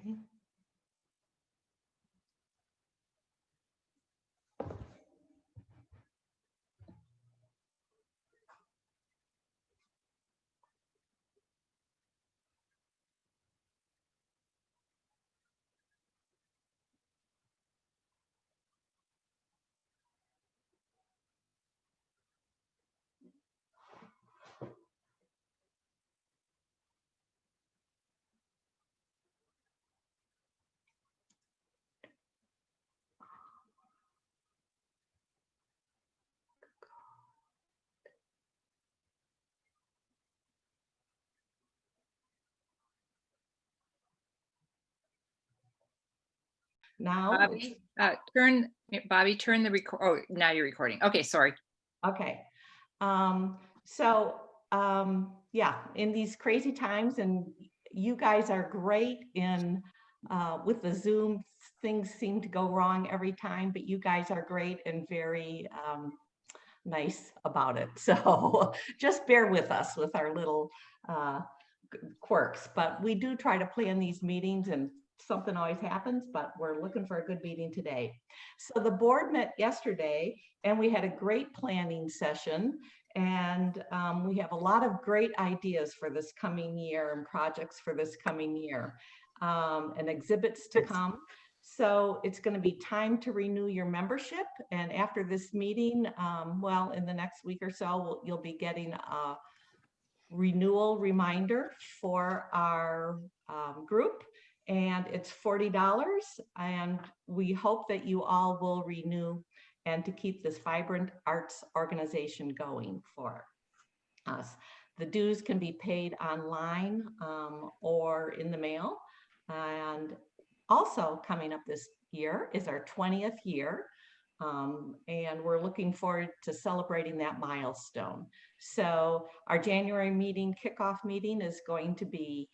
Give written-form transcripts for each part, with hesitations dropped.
Okay. Now, Bobby, turn the record. Oh, now you're recording. Okay, sorry. okay. Yeah, in these crazy times, and you guys are great in with the Zoom, things seem to go wrong every time, but you guys are great and very nice about it. So just bear with us with our little quirks, but we do try to plan these meetings and something always happens, but we're looking for a good meeting today. So the board met yesterday and we had a great planning session, and we have a lot of great ideas for this coming year and projects for this coming year, and exhibits to come. So it's going to be time to renew your membership. And after this meeting, well, in the next week or so, you'll be getting a renewal reminder for our group, and it's $40. And we hope that you all will renew and to keep this vibrant arts organization going for us. The dues can be paid online or in the mail. And also coming up this year is our 20th year. And we're looking forward to celebrating that milestone. So our January meeting, kickoff meeting, is going to be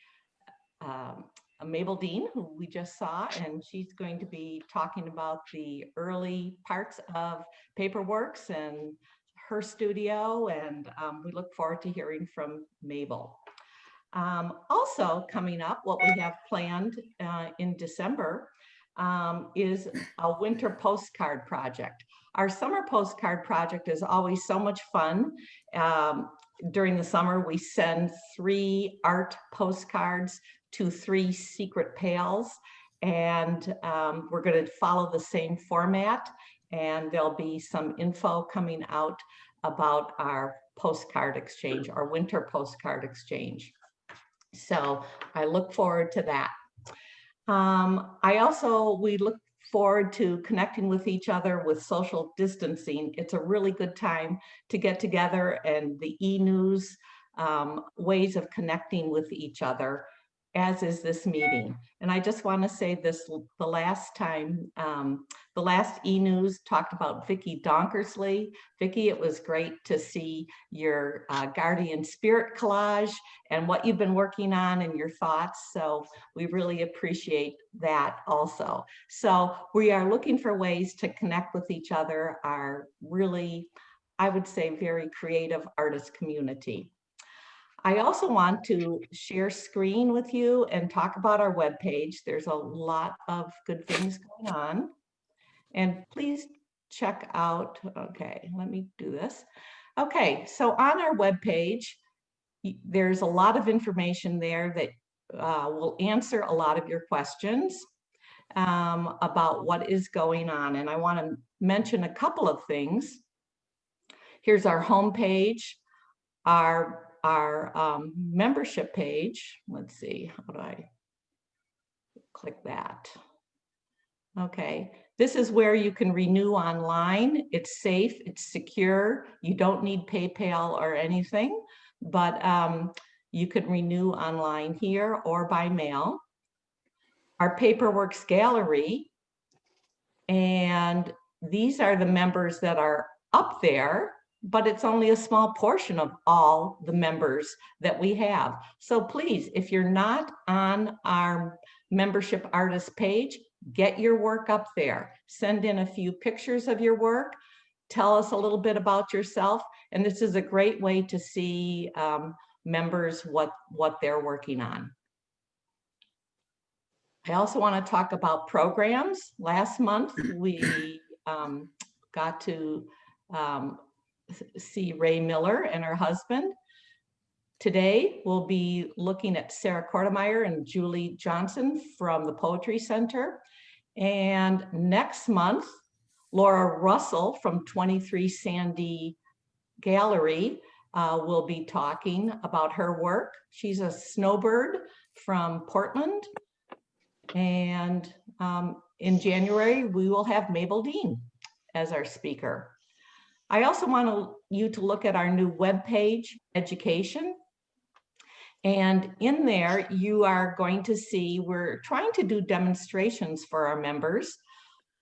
Mabel Dean, who we just saw, and she's going to be talking about the early parts of PaperWorks and her studio, and we look forward to hearing from Mabel. Also coming up, what we have planned in December is a winter postcard project. Our summer postcard project is always so much fun. During the summer, we send 3 art postcards to 3 secret pails, and we're going to follow the same format, and there'll be some info coming out about our postcard exchange, our winter postcard exchange. So I look forward to that. We look forward to connecting with each other with social distancing. It's a really good time to get together, and the e-news ways of connecting with each other, as is this meeting. And I just want to say this, the last time, the last e-news talked about Vicki Donkersley. Vicki, it was great to see your guardian spirit collage and what you've been working on and your thoughts. So we really appreciate that also. So we are looking for ways to connect with each other, our really, I would say, very creative artist community. I also want to share screen with you and talk about our webpage. There's a lot of good things going on. And please check out, okay, let me do this. Okay, so on our webpage, there's a lot of information there that will answer a lot of your questions about what is going on. And I want to mention a couple of things. Here's our homepage, our membership page. Let's see, how do I click that? Okay, this is where you can renew online. It's safe, it's secure. You don't need PayPal or anything, but you can renew online here or by mail. Our PaperWorks gallery, and these are the members that are up there, but it's only a small portion of all the members that we have. So please, if you're not on our membership artist page, get your work up there. Send in a few pictures of your work. Tell us a little bit about yourself. And this is a great way to see members what they're working on. I also want to talk about programs. Last month, we got to see Ray Miller and her husband. Today, we'll be looking at Sarah Kortemeyer and Julie Johnson from the Poetry Center. And next month, Laura Russell from 23 Sandy Gallery will be talking about her work. She's a snowbird from Portland. And in January, we will have Mabel Dean as our speaker. I also want you to look at our new webpage, Education. And in there, you are going to see, we're trying to do demonstrations for our members.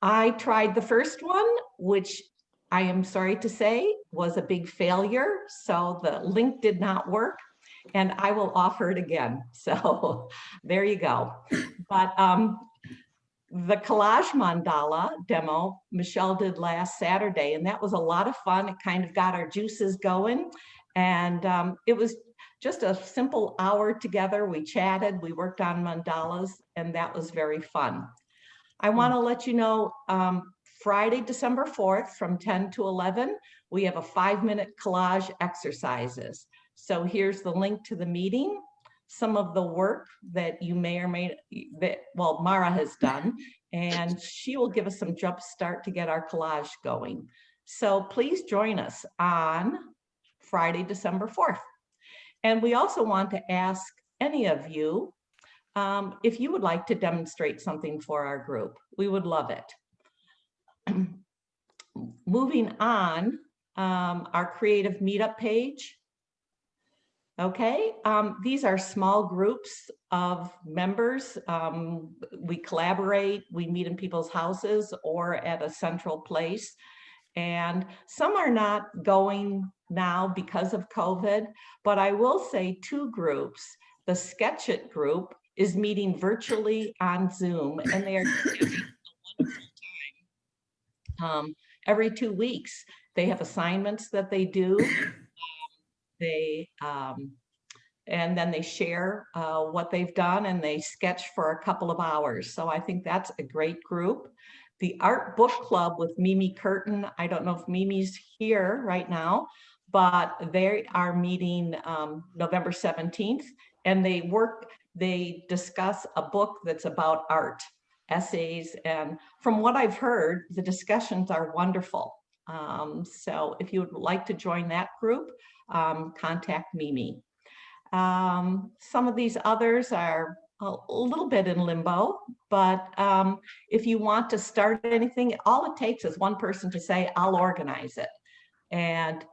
I tried the first one, which I am sorry to say was a big failure. So the link did not work, and I will offer it again. So there you go. But the collage mandala demo Michelle did last Saturday, and that was a lot of fun. It kind of got our juices going, and it was just a simple hour together. We chatted, we worked on mandalas, and that was very fun. I want to let you know, Friday, December 4th from 10 to 11, we have a 5-minute collage exercises. So here's the link to the meeting. Some of the work that you may or may, well, Mara has done, and she will give us some jump start to get our collage going. So please join us on Friday, December 4th. And we also want to ask any of you if you would like to demonstrate something for our group. We would love it. Moving on, our creative meetup page. Okay, these are small groups of members. We collaborate, we meet in people's houses or at a central place. And some are not going now because of COVID, but I will say 2 groups. The Sketch It group is meeting virtually on Zoom, and they are having a wonderful time. Every 2 weeks, they have assignments that they do. And then they share what they've done, and they sketch for a couple of hours. So I think that's a great group. The Art Book Club with Mimi Curtin, I don't know if Mimi's here right now, but they are meeting November 17th, and they discuss a book that's about art, essays, and from what I've heard, the discussions are wonderful. So if you would like to join that group, contact Mimi. Some of these others are a little bit in limbo, but if you want to start anything, all it takes is one person to say, I'll organize it. And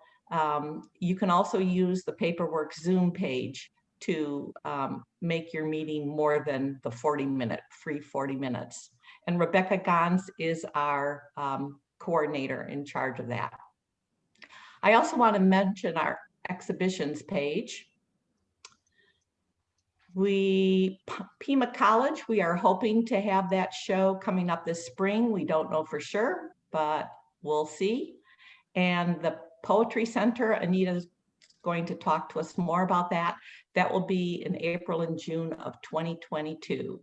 you can also use the PaperWorks Zoom page to make your meeting more than the free 40 minutes. And Rebecca Gons is our coordinator in charge of that. I also want to mention our exhibitions page. Pima College, we are hoping to have that show coming up this spring. We don't know for sure, but we'll see. And the Poetry Center, Anita's going to talk to us more about that. That will be in April and June of 2022.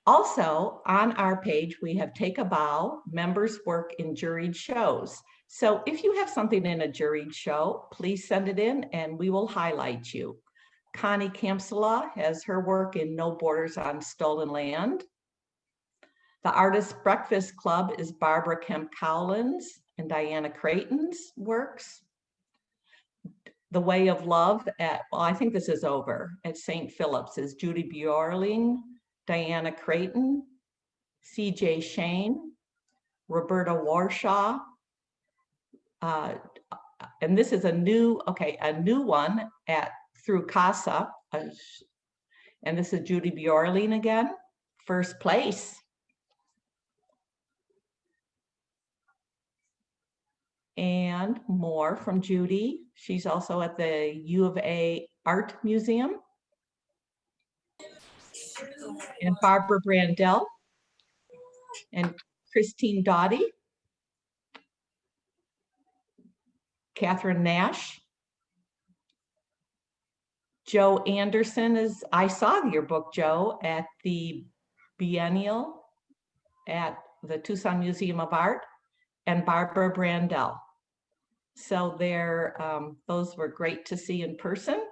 Also, on our page, we have Take a Bow, members work in juried shows. So if you have something in a juried show, please send it in and we will highlight you. Connie Campsala has her work in No Borders on Stolen Land. The Artist Breakfast Club is Barbara Kemp Cowlins and Diana Creighton's works. The Way of Love well, I think this is over, at St. Philip's is Judy Bjorling, Diana Creighton, C.J. Shane, Roberta Warshaw, and this is a new one through CASA, and this is Judy Bjorling again, first place. And more from Judy. She's also at the U of A Art Museum. And Barbara Brandell and Christine Doughty, Catherine Nash, Joe Anderson I saw your book, Joe, at the Biennial at the Tucson Museum of Art, and Barbara Brandell. So those were great to see in person.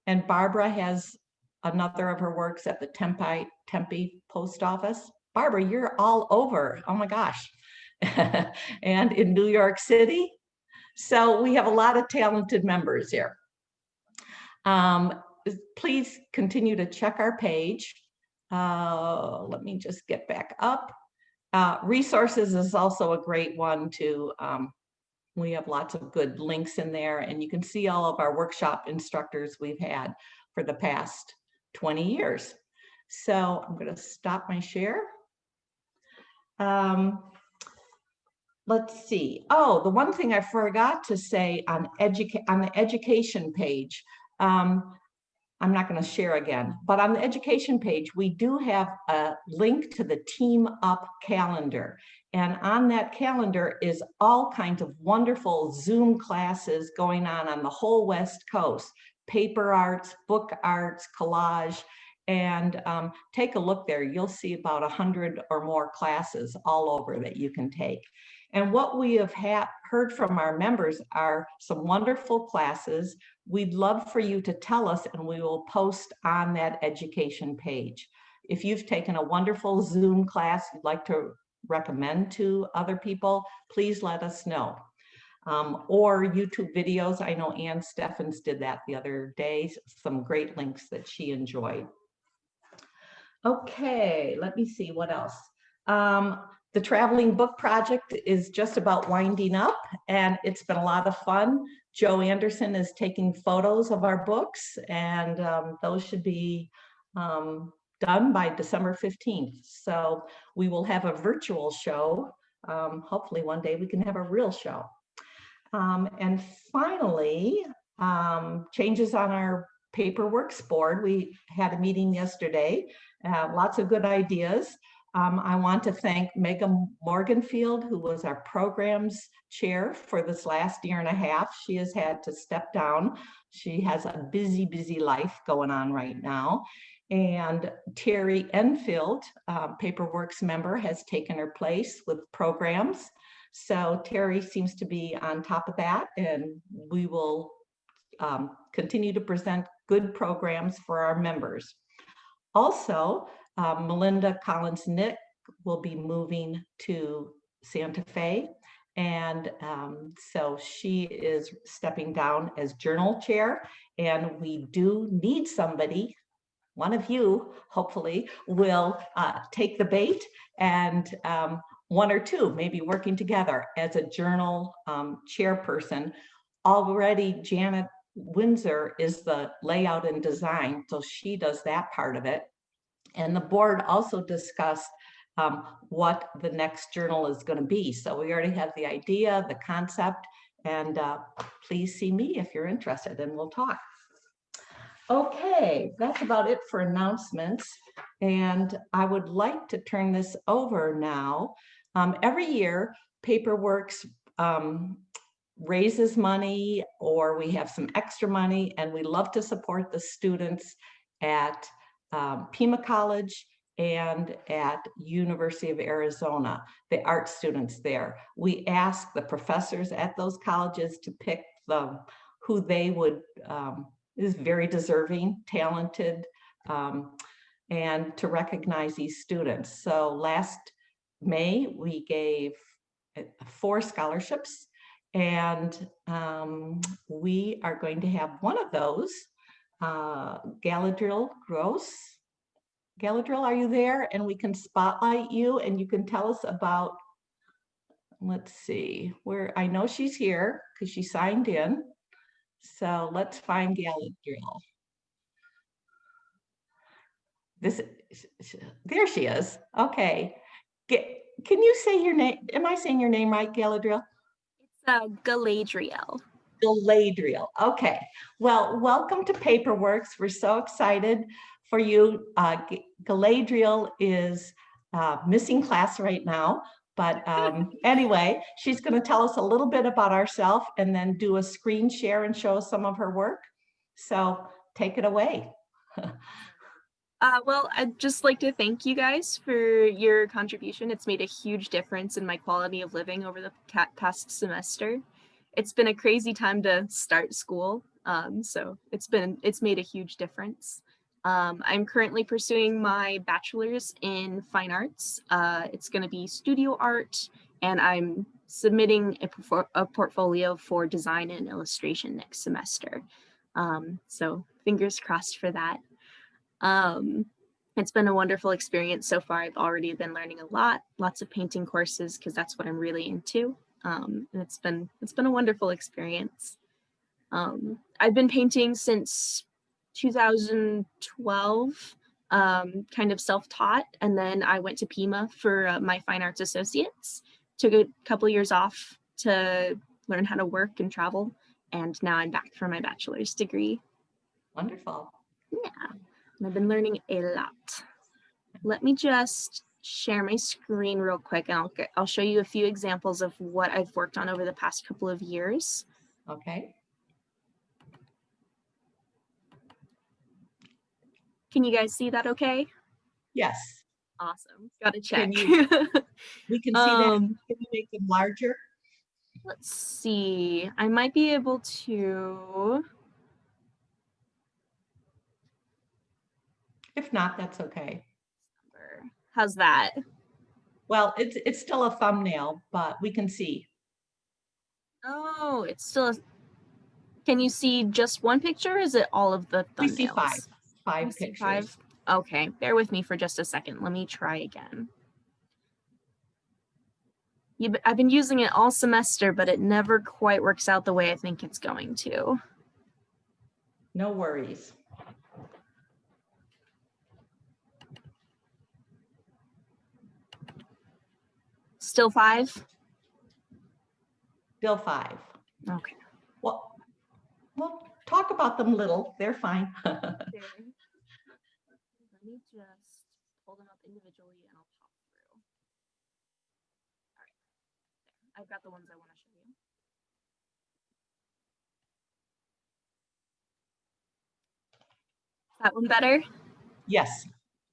And Barbara has another of her works at the Tempe Post Office. Barbara, you're all over. Oh my gosh. And in New York City. So we have a lot of talented members here. Please continue to check our page. Let me just get back up. Resources is also a great one to, we have lots of good links in there, and you can see all of our workshop instructors we've had for the past 20 years. So I'm going to stop my share. Let's see. Oh, the one thing I forgot to say on the education page, I'm not going to share again, but on the education page, we do have a link to the Team Up calendar. And on that calendar is all kinds of wonderful Zoom classes going on the whole West Coast, paper arts, book arts, collage, and take a look there. You'll see about 100 or more classes all over that you can take. And what we have heard from our members are some wonderful classes. We'd love for you to tell us, and we will post on that education page. If you've taken a wonderful Zoom class you'd like to recommend to other people, please let us know. Or YouTube videos. I know Ann Steffens did that the other day, some great links that she enjoyed. Okay, let me see what else. The traveling book project is just about winding up, and it's been a lot of fun. Joe Anderson is taking photos of our books, and those should be done by December 15th. So we will have a virtual show. Hopefully one day we can have a real show. And finally, changes on our PaperWorks board. We had a meeting yesterday, lots of good ideas. I want to thank Megan Morganfield, who was our programs chair for this last year and a half. She has had to step down. She has a busy, busy life going on right now. And Terry Enfield, PaperWorks member, has taken her place with programs. So Terry seems to be on top of that, and we will continue to present good programs for our members. Also, Melinda Collins-Nick will be moving to Santa Fe, and so she is stepping down as journal chair, and we do need somebody. One of you, hopefully, will take the bait, and one or two maybe working together as a journal chairperson. Already, Janet Windsor is the layout and design, so she does that part of it. And the board also discussed what the next journal is going to be. So we already have the idea, the concept, and please see me if you're interested, and we'll talk. Okay, that's about it for announcements. And I would like to turn this over now. Every year, PaperWorks raises money, or we have some extra money, and we love to support the students at Pima College and at University of Arizona, the art students there. We ask the professors at those colleges to pick who they would, is very deserving, talented, and to recognize these students. So last May, we gave 4 scholarships, and we are going to have one of those. Galadriel Gross. Galadriel, are you there? And we can spotlight you, and you can tell us about, let's see, where, I know she's here because she signed in. So let's find Galadriel. There she is. Okay. Can you say your name? Am I saying your name right, Galadriel? It's Galadriel. Galadriel. Okay. Well, welcome to PaperWorks. We're so excited for you. Galadriel is missing class right now, but anyway, she's going to tell us a little bit about herself and then do a screen share and show us some of her work. So take it away. Well, I'd just like to thank you guys for your contribution. It's made a huge difference in my quality of living over the past semester. It's been a crazy time to start school, so it's made a huge difference. I'm currently pursuing my bachelor's in fine arts. It's going to be studio art, and I'm submitting a portfolio for design and illustration next semester. So fingers crossed for that. It's been a wonderful experience so far. I've already been learning a lot, lots of painting courses because that's what I'm really into. And it's been a wonderful experience. I've been painting since 2012, kind of self-taught, and then I went to Pima for my fine arts associates. Took a couple years off to learn how to work and travel, and now I'm back for my bachelor's degree. Wonderful. Yeah, and I've been learning a lot. Let me just share my screen real quick, and I'll show you a few examples of what I've worked on over the past couple of years. Okay. Can you guys see that okay? Yes. Awesome. Gotta check. We can see that. Can you make them larger? Let's see. I might be able to. If not, that's okay. How's that? Well, it's still a thumbnail, but we can see. Oh, it's still. Can you see just one picture? Or is it all of the thumbnails? We see five You see pictures. five? Okay, bear with me for just a second. Let me try again. I've been using it all semester, but it never quite works out the way I think it's going to. No worries. Still five? Still five. Okay. Well, we'll talk about them little. They're fine. Let me just pull them up individually and I'll pop through. All right. There. I've got the ones I want to show you. That one better? Yes.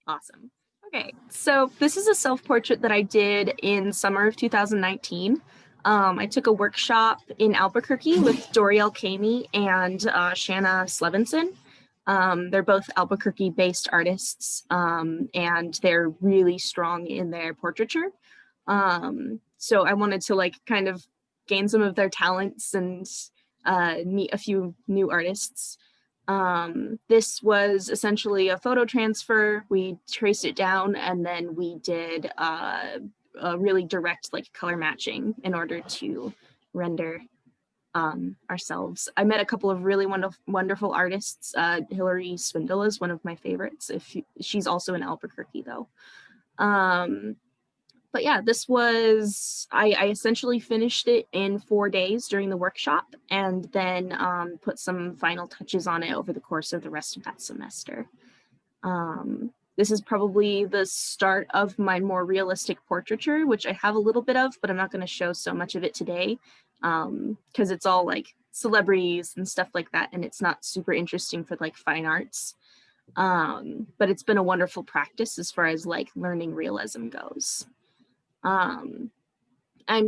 Awesome. Okay, so this is a self-portrait that I did in summer of 2019. I took a workshop in Albuquerque with Doriel Kamey and Shanna Slevinson. They're both Albuquerque-based artists, and they're really strong in their portraiture. So I wanted to like kind of gain some of their talents and meet a few new artists. This was essentially a photo transfer. We traced it down and then we did a really direct like color matching in order to render ourselves. I met a couple of really wonderful artists. Hilary Swindle is one of my favorites. She's also in Albuquerque though. But yeah, this was, I essentially finished it in 4 days during the workshop and then put some final touches on it over the course of the rest of that semester. This is probably the start of my more realistic portraiture, which I have a little bit of, but I'm not going to show so much of it today because it's all like celebrities and stuff like that, and it's not super interesting for like fine arts. But it's been a wonderful practice as far as like learning realism goes. I'm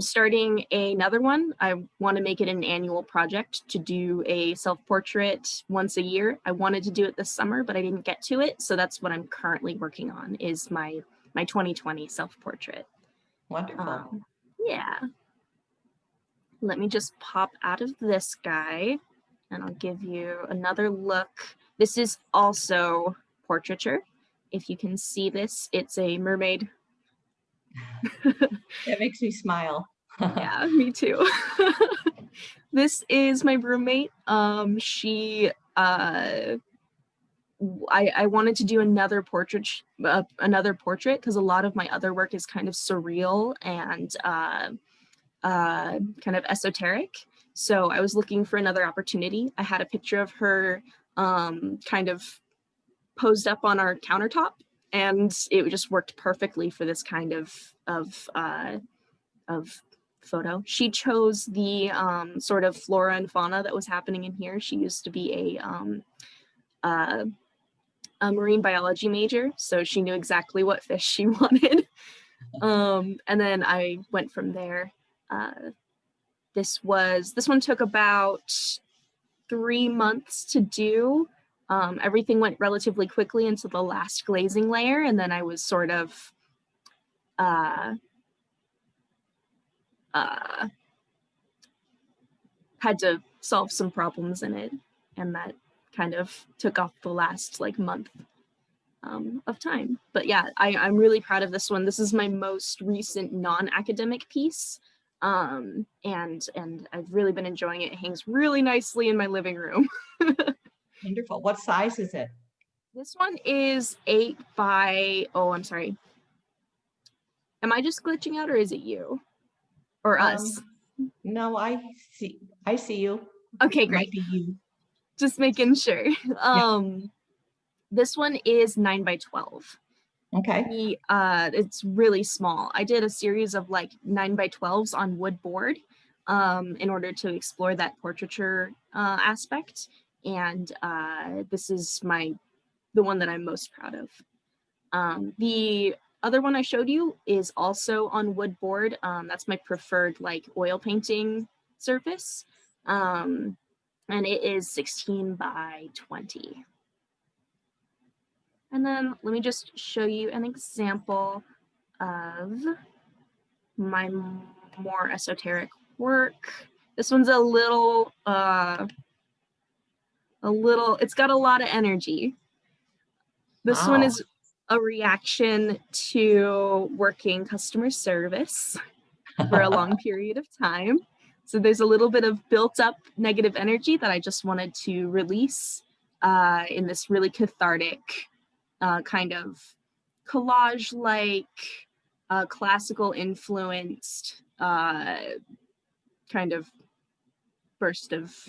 starting another one. I want to make it an annual project to do a self-portrait once a year. I wanted to do it this summer, but I didn't get to it. So that's what I'm currently working on is my 2020 self-portrait. Wonderful. Yeah. Let me just pop out of this guy and I'll give you another look. This is also portraiture. If you can see this, it's a mermaid. That makes me smile. Yeah, me too. This is my roommate. I wanted to do another portrait because a lot of my other work is kind of surreal and kind of esoteric. So I was looking for another opportunity. I had a picture of her kind of posed up on our countertop, and it just worked perfectly for this kind of photo. She chose the sort of flora and fauna that was happening in here. She used to be a marine biology major, so she knew exactly what fish she wanted. And then I went from there. This one took about 3 months to do. Everything went relatively quickly into the last glazing layer, and then I was sort of had to solve some problems in it, and that kind of took off the last like month of time. But yeah, I'm really proud of this one. This is my most recent non-academic piece, and I've really been enjoying it. It hangs really nicely in my living room. Wonderful. What size is it? This one is 8 by, oh, I'm sorry. Am I just glitching out, or is it you or us? No, I see you. Okay, It might great. be you. Just making sure. This one is 9 by 12. Okay. It's really small. I did a series of like 9 by 12s on wood board in order to explore that portraiture aspect. And this is the one that I'm most proud of. The other one I showed you is also on wood board. That's my preferred like oil painting surface. And it is 16 by 20. And then let me just show you an example of my more esoteric work. This one's a little, it's got a lot of energy. This one is a reaction to working customer service for a long period of time. So there's a little bit of built up negative energy that I just wanted to release in this really cathartic kind of collage-like, classical influenced kind of burst of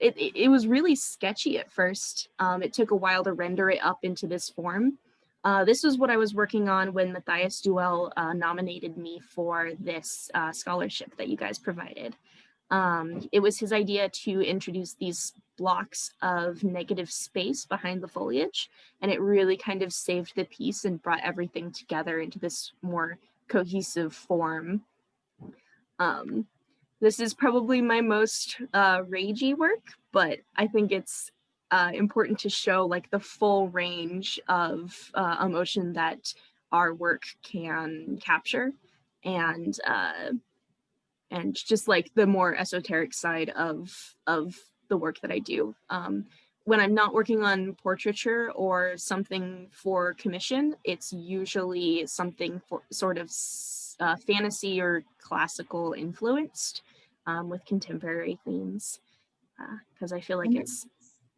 it was really sketchy at first. It took a while to render it up into this form. This was what I was working on when Matthias Duell nominated me for this scholarship that you guys provided. It was his idea to introduce these blocks of negative space behind the foliage, and it really kind of saved the piece and brought everything together into this more cohesive form. This is probably my most ragey work, but I think it's important to show like the full range of emotion that our work can capture, and just like the more esoteric side of the work that I do. When I'm not working on portraiture or something for commission, it's usually something for sort of fantasy or classical influenced with contemporary themes, because I feel like it's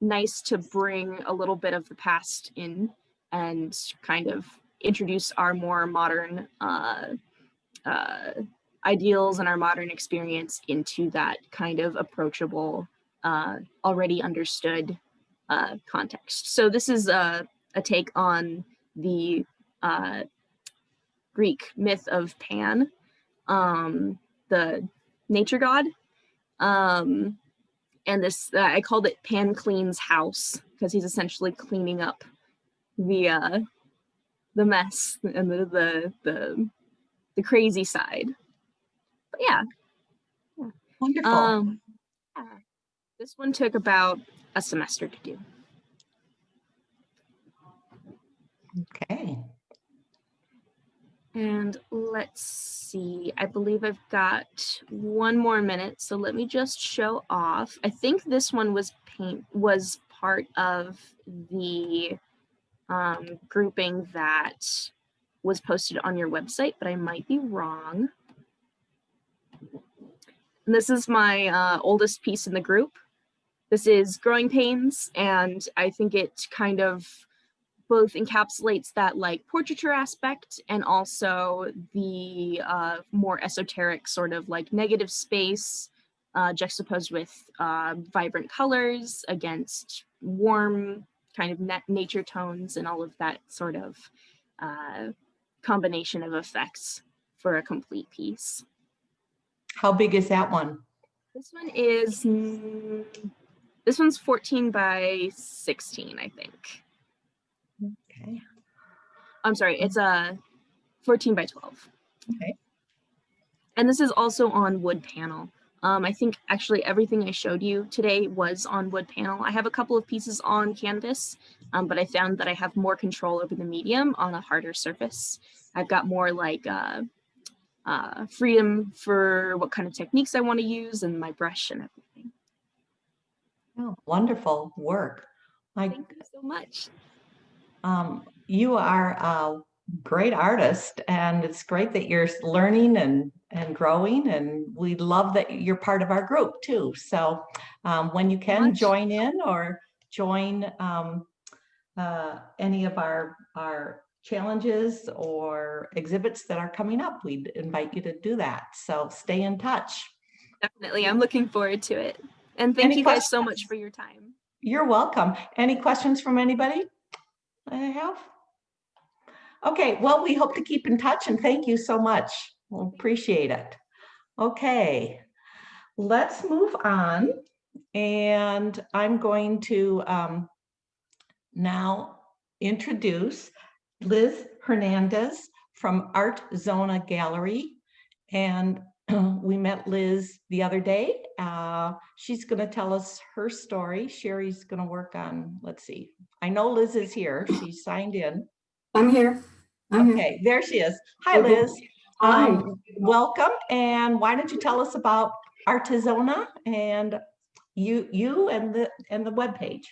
nice to bring a little bit of the past in and kind of introduce our more modern ideals and our modern experience into that kind of approachable, already understood context. So this is a take on the Greek myth of Pan, the nature god. And this, I called it Pan Cleans House, because he's essentially cleaning up the mess and the crazy side. But yeah. Wonderful. Yeah. This one took about a semester to do. Okay. And let's see, I believe I've got 1 more minute, so let me just show off. I think this one was part of the grouping that was posted on your website, but I might be wrong. And this is my oldest piece in the group. This is Growing Pains, and I think it kind of both encapsulates that like portraiture aspect and also the more esoteric sort of like negative space juxtaposed with vibrant colors against warm kind of nature tones and all of that sort of combination of effects for a complete piece. How big is that one? This one is This one's 14 by 16, I think. Okay. I'm sorry, it's a 14 by 12. Okay. And this is also on wood panel. I think actually everything I showed you today was on wood panel. I have a couple of pieces on canvas, but I found that I have more control over the medium on a harder surface. I've got more like freedom for what kind of techniques I want to use and my brush and everything. Oh, wonderful work. Thank you so much. You are a great artist, and it's great that you're learning and growing, and we love that you're part of our group too. So when you can join in or join any of our challenges or exhibits that are coming up, we'd invite you to do that. So stay in touch. Definitely, I'm looking forward to it. And thank you guys so much for your time. You're welcome. Any questions from anybody I have? Okay, well, we hope to keep in touch, and thank you so much. We'll appreciate it. Okay, let's move on. And I'm going to now introduce Liz Hernandez from Art Zona Gallery. And we met Liz the other day. She's going to tell us her story. Sherry's going to work on, let's see. I know Liz is here. She's signed in. I'm here. Okay, there she is. Hi, Liz. Hi. Welcome. And why don't you tell us about Artizona and you and the webpage?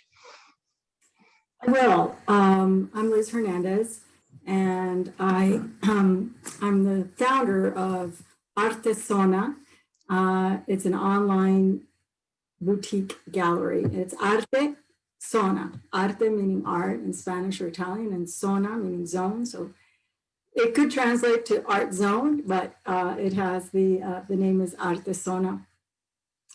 Well, I'm Liz Hernandez, and I'm the founder of Artezona. It's an online boutique gallery. It's Arte Zona. Arte meaning art in Spanish or Italian, and zona meaning zone. So it could translate to art zone, but it has the name is Artezona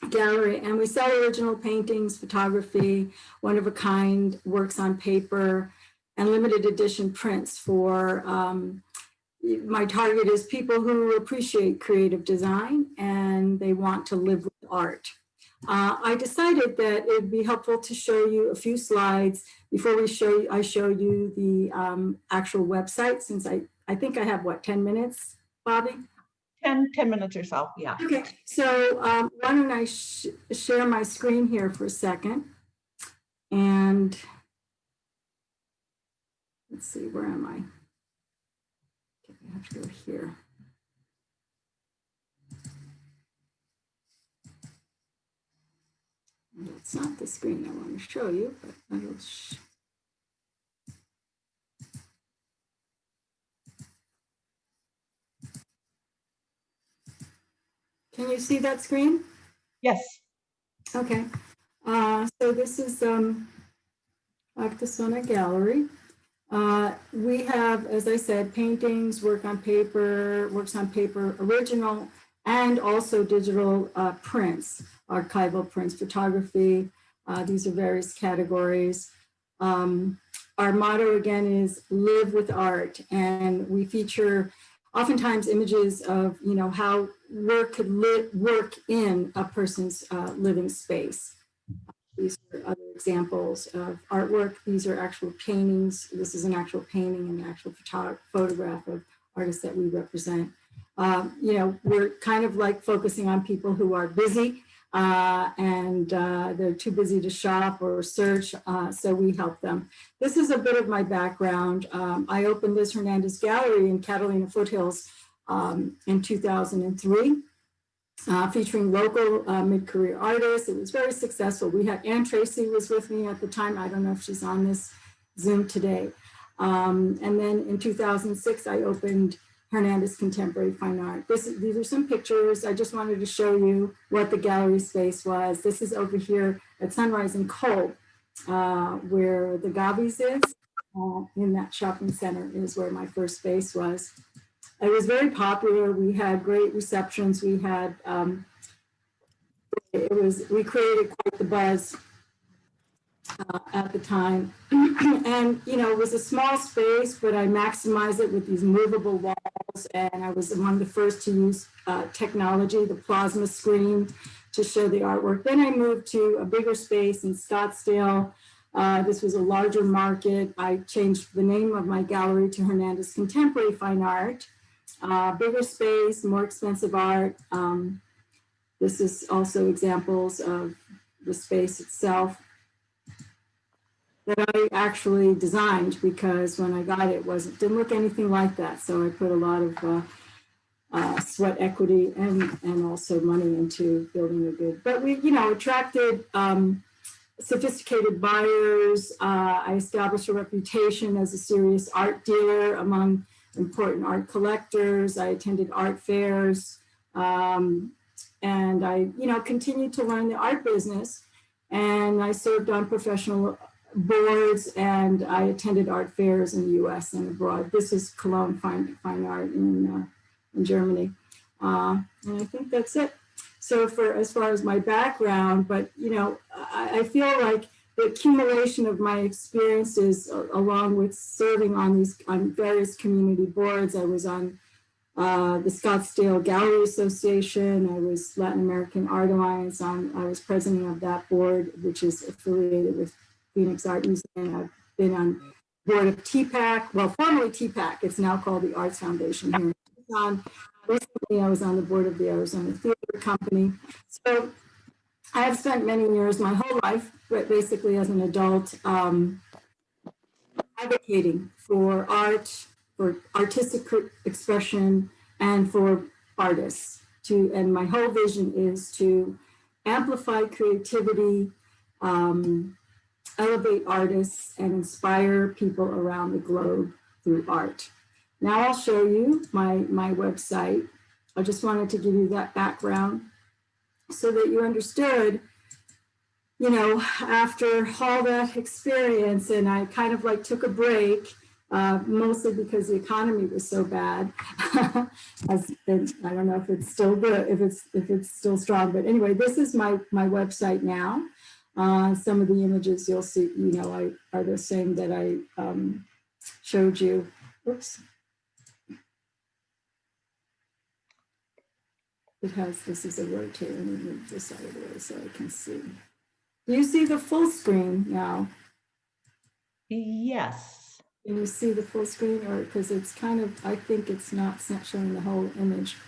Gallery, and we sell original paintings, photography, one-of-a-kind works on paper, and limited edition prints for my target is people who appreciate creative design and they want to live with art. I decided that it'd be helpful to show you a few slides before I show you the actual website, since I think I have, what, 10 minutes, Bobby? 10 minutes or so, yeah. Okay, so why don't I share my screen here for a second. And let's see, where am I? Okay, I have to go here. That's not the screen I want to show you, but I will. Can you see that screen? Yes. Okay. So this is Artezona Gallery. We have, as I said, paintings, works on paper, original, and also digital prints, archival prints, photography. These are various categories. Our motto again is live with art, and we feature oftentimes images of, you know, how work could work in a person's living space. These are other examples of artwork. These are actual paintings. This is an actual painting and an actual photograph of artists that we represent. You know, we're kind of like focusing on people who are busy and they're too busy to shop or search, so we help them. This is a bit of my background. I opened Liz Hernandez Gallery in Catalina Foothills in 2003. Featuring local mid-career artists. It was very successful. We had Ann Tracy was with me at the time. I don't know if she's on this Zoom today. And then in 2006, I opened Hernandez Contemporary Fine Art. These are some pictures. I just wanted to show you what the gallery space was. This is over here at Sunrise and Cole, where the Gavi's is. In that shopping center is where my first space was. It was very popular. We had great receptions. We had, we created quite the buzz at the time. And, you know, it was a small space, but I maximized it with these movable walls. And I was among the first to use technology, the plasma screen, to show the artwork. Then I moved to a bigger space in Scottsdale. This was a larger market. I changed the name of my gallery to Hernandez Contemporary Fine Art. Bigger space, more expensive art. This is also examples of the space itself that I actually designed, because when I got it, didn't look anything like that. So I put a lot of sweat equity and also money into building a good, but we, attracted sophisticated buyers. I established a reputation as a serious art dealer among important art collectors. I attended art fairs, and I, continued to learn the art business. And I served on professional boards, and I attended art fairs in the U.S. and abroad. This is Cologne Fine Art in Germany, and I think that's it. So as far as my background, but I feel like the accumulation of my experiences, along with serving on various community boards. I was on the Scottsdale Gallery Association. I was Latin American Art Alliance. I was president of that board, which is affiliated with Phoenix Art Museum. I've been on board of TPAC, well, formerly TPAC. It's now called the Arts Foundation here in Tucson. Recently, I was on the board of the Arizona Theater Company. So I have spent many years, my whole life, but basically as an adult, advocating for art, for artistic expression, and for artists. And my whole vision is to amplify creativity, elevate artists, and inspire people around the globe through art. Now I'll show you my website. I just wanted to give you that background so that you understood, after all that experience, and I kind of like took a break, mostly because the economy was so bad. I don't know if it's still good, if it's still strong, but anyway, this is my website now. Some of the images you'll see, are the same that I showed you. Oops. This is a rotator. Let me move this out of the way so I can see. Do you see the full screen now? Yes. Can you see the full screen, or because it's kind of, I think it's not showing the whole image.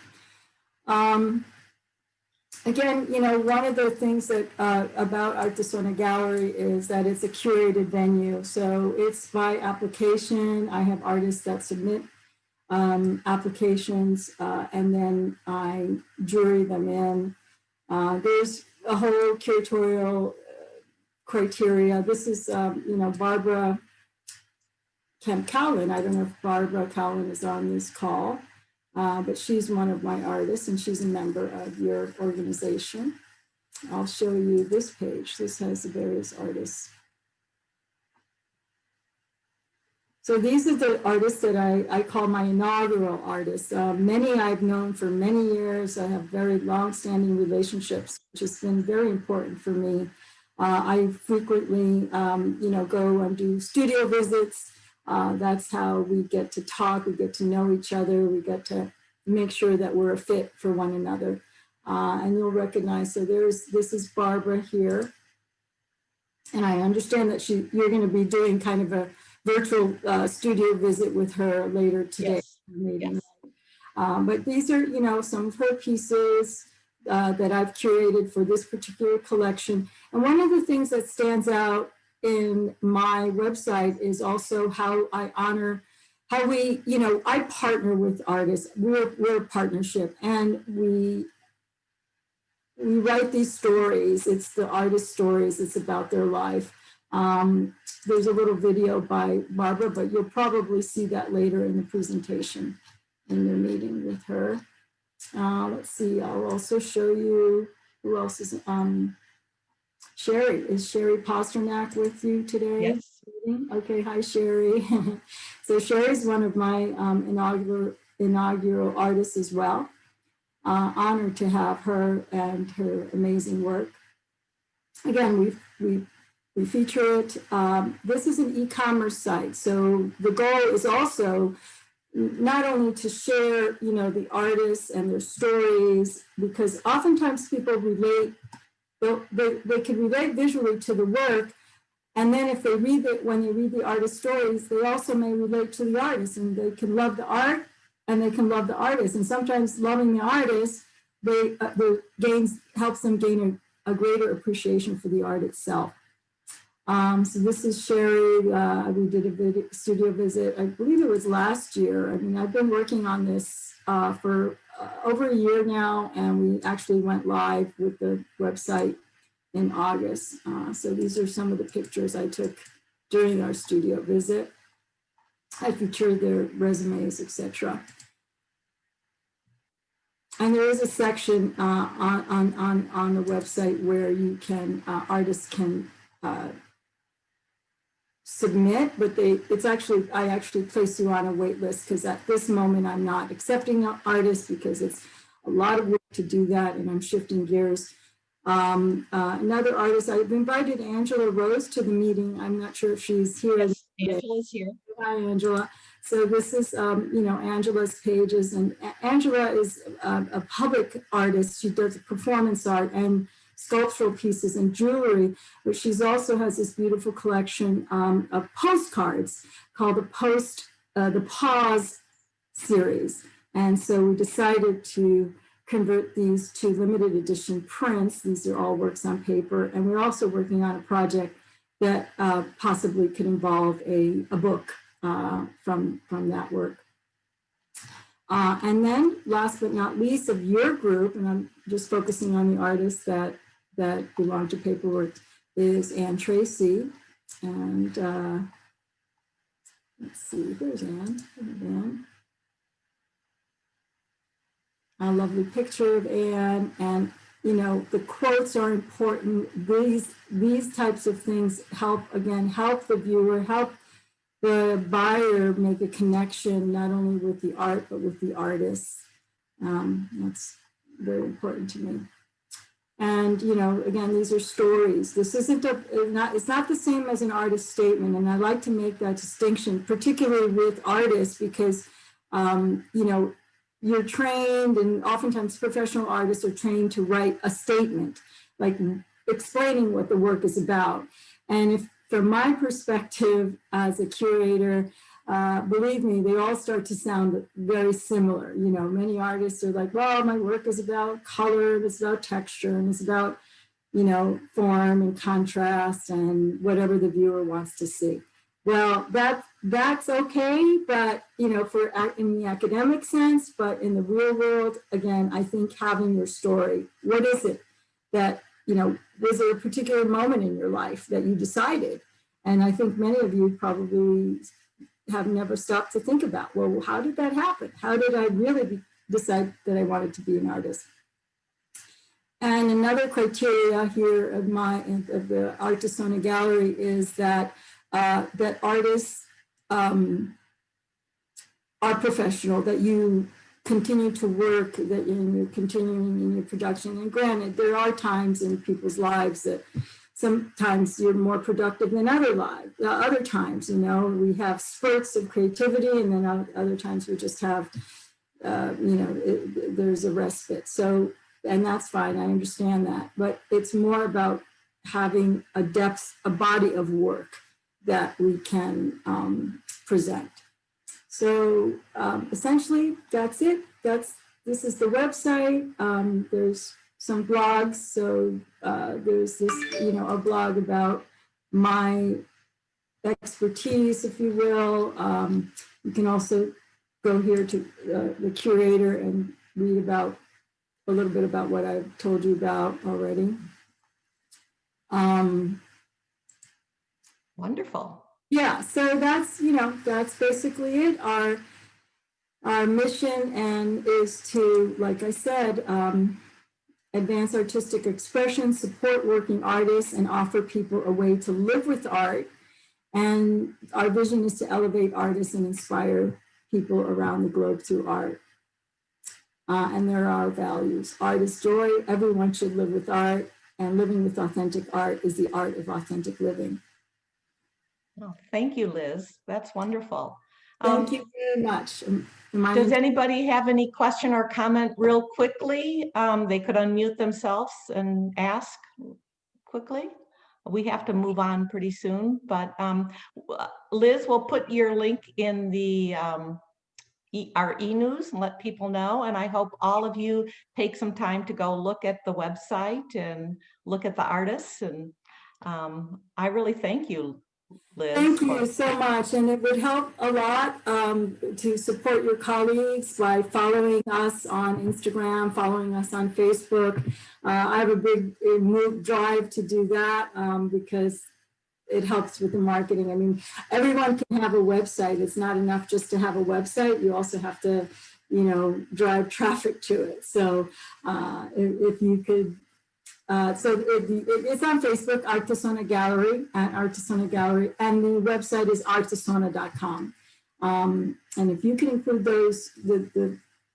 Again, one of the things that about Artesona Gallery is that it's a curated venue. So it's by application. I have artists that submit applications, and then I jury them in. There's a whole curatorial criteria. This is, Barbara Kemp-Cowlin. I don't know if Barbara Cowlin is on this call, but she's one of my artists, and she's a member of your organization. I'll show you this page. This has the various artists. So these are the artists that I call my inaugural artists. Many I've known for many years. I have very long-standing relationships, which has been very important for me. I frequently, go and do studio visits. That's how we get to talk, we get to know each other, we get to make sure that we're a fit for one another. And you'll recognize, so this is Barbara here. And I understand that you're going to be doing kind of a virtual studio visit with her later today. Yes. Yes. But these are, some of her pieces that I've curated for this particular collection. And one of the things that stands out in my website is also how I honor, how we, I partner with artists. We're a partnership, and we write these stories. It's the artist stories. It's about their life. There's a little video by Barbara, but you'll probably see that later in the presentation in the meeting with her. Let's see, I'll also show you who else is, Sherry. Is Sherry Pasternak with you today? Yes. Okay, hi Sherry. So Sherry's one of my inaugural artists as well. Honored to have her and her amazing work. Again, we feature it. This is an e-commerce site. So the goal is also not only to share, the artists and their stories, because oftentimes people relate they can relate visually to the work. And then if they read it, when they read the artist stories, they also may relate to the artist, and they can love the art and they can love the artist. And sometimes loving the artist, helps them gain a greater appreciation for the art itself. So this is Sherry. We did a studio visit, I believe it was last year. I mean, I've been working on this for over a year now, and we actually went live with the website in August. So these are some of the pictures I took during our studio visit. I featured their resumes, etc. And there is a section on the website where you can artists can submit, but I actually place you on a wait list, because at this moment I'm not accepting artists because it's a lot of work to do that, and I'm shifting gears. Another artist, I've invited Angela Rose to the meeting. I'm not sure if she's here. Yes, Angela's here. Hi, Angela. So this is, Angela's pages, and Angela is a public artist. She does performance art and sculptural pieces and jewelry, but she's also has this beautiful collection of postcards called the Pause series. And so we decided to convert these to limited edition prints. These are all works on paper. And we're also working on a project that possibly could involve a book from that work. And then last but not least of your group, and I'm just focusing on the artists that belong to PaperWorks, is Ann Tracy. And let's see, there's Ann. A lovely picture of Anne, and the quotes are important. These types of things help the viewer, help the buyer make a connection not only with the art but with the artist. That's very important to me. And again, these are stories. This isn't it's not the same as an artist statement, and I like to make that distinction, particularly with artists, because you're trained, and oftentimes professional artists are trained to write a statement, like explaining what the work is about. And if, from my perspective as a curator, believe me, they all start to sound very similar. Many artists are like, well, my work is about color, and it's about texture, and it's about, form and contrast and whatever the viewer wants to see. Well, that's okay, but for in the academic sense, but in the real world, again, I think having your story. What is it that was there a particular moment in your life that you decided? And I think many of you probably have never stopped to think about, well, how did that happen? How did I really decide that I wanted to be an artist? And another criteria here of the Artisona Gallery is that that artists are professional, that you continue to work, that you're continuing in your production. And granted, there are times in people's lives that sometimes you're more productive than other times, we have spurts of creativity, and then other times we just have, there's a respite. So, and that's fine, I understand that. But it's more about having a body of work that we can present. So essentially, that's it. This is the website. There's some blogs. So there's this, a blog about my expertise, if you will. You can also go here to the curator and read about a little bit about what I've told you about already. Wonderful. Yeah, so that's basically it. Our mission is to, like I said, advance artistic expression, support working artists, and offer people a way to live with art. And our vision is to elevate artists and inspire people around the globe through art. And there are our values. Art is joy. Everyone should live with art. And living with authentic art is the art of authentic living. Oh, thank you, Liz. That's wonderful. Thank you very much. Does anybody have any question or comment real quickly? They could unmute themselves and ask quickly. We have to move on pretty soon, but Liz will put your link in the our e-news and let people know. And I hope all of you take some time to go look at the website and look at the artists. And I really thank you, Liz. Thank you so much. And it would help a lot to support your colleagues by following us on Instagram, following us on Facebook. I have a big drive to do that because it helps with the marketing. I mean, everyone can have a website. It's not enough just to have a website. You also have to, you know, drive traffic to it. So if you could, it's on Facebook, Artisana Gallery, at Artisana Gallery, and the website is artisana.com. And if you can include those,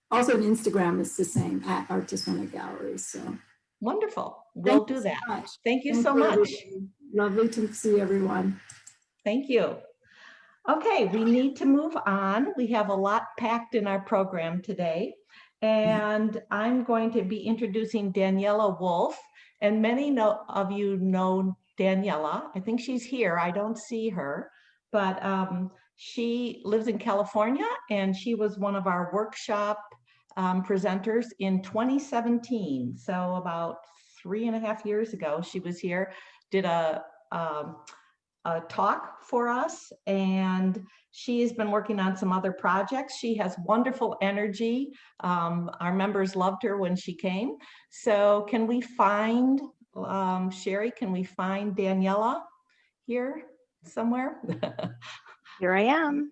also on Instagram is the same, at Artisana Gallery. So wonderful. We'll do that. Thank you so much. Everybody. Lovely to see everyone. Thank you. Okay, we need to move on. We have a lot packed in our program today, and I'm going to be introducing Daniela Wolf, and many of you know Daniela. I think she's here. I don't see her, but she lives in California, and she was one of our workshop presenters in 2017. So about 3.5 years ago, she was here, did a talk for us, and she has been working on some other projects. She has wonderful energy. Our members loved her when she came. So can we find, Sherry, can we find Daniela here somewhere? Here I am.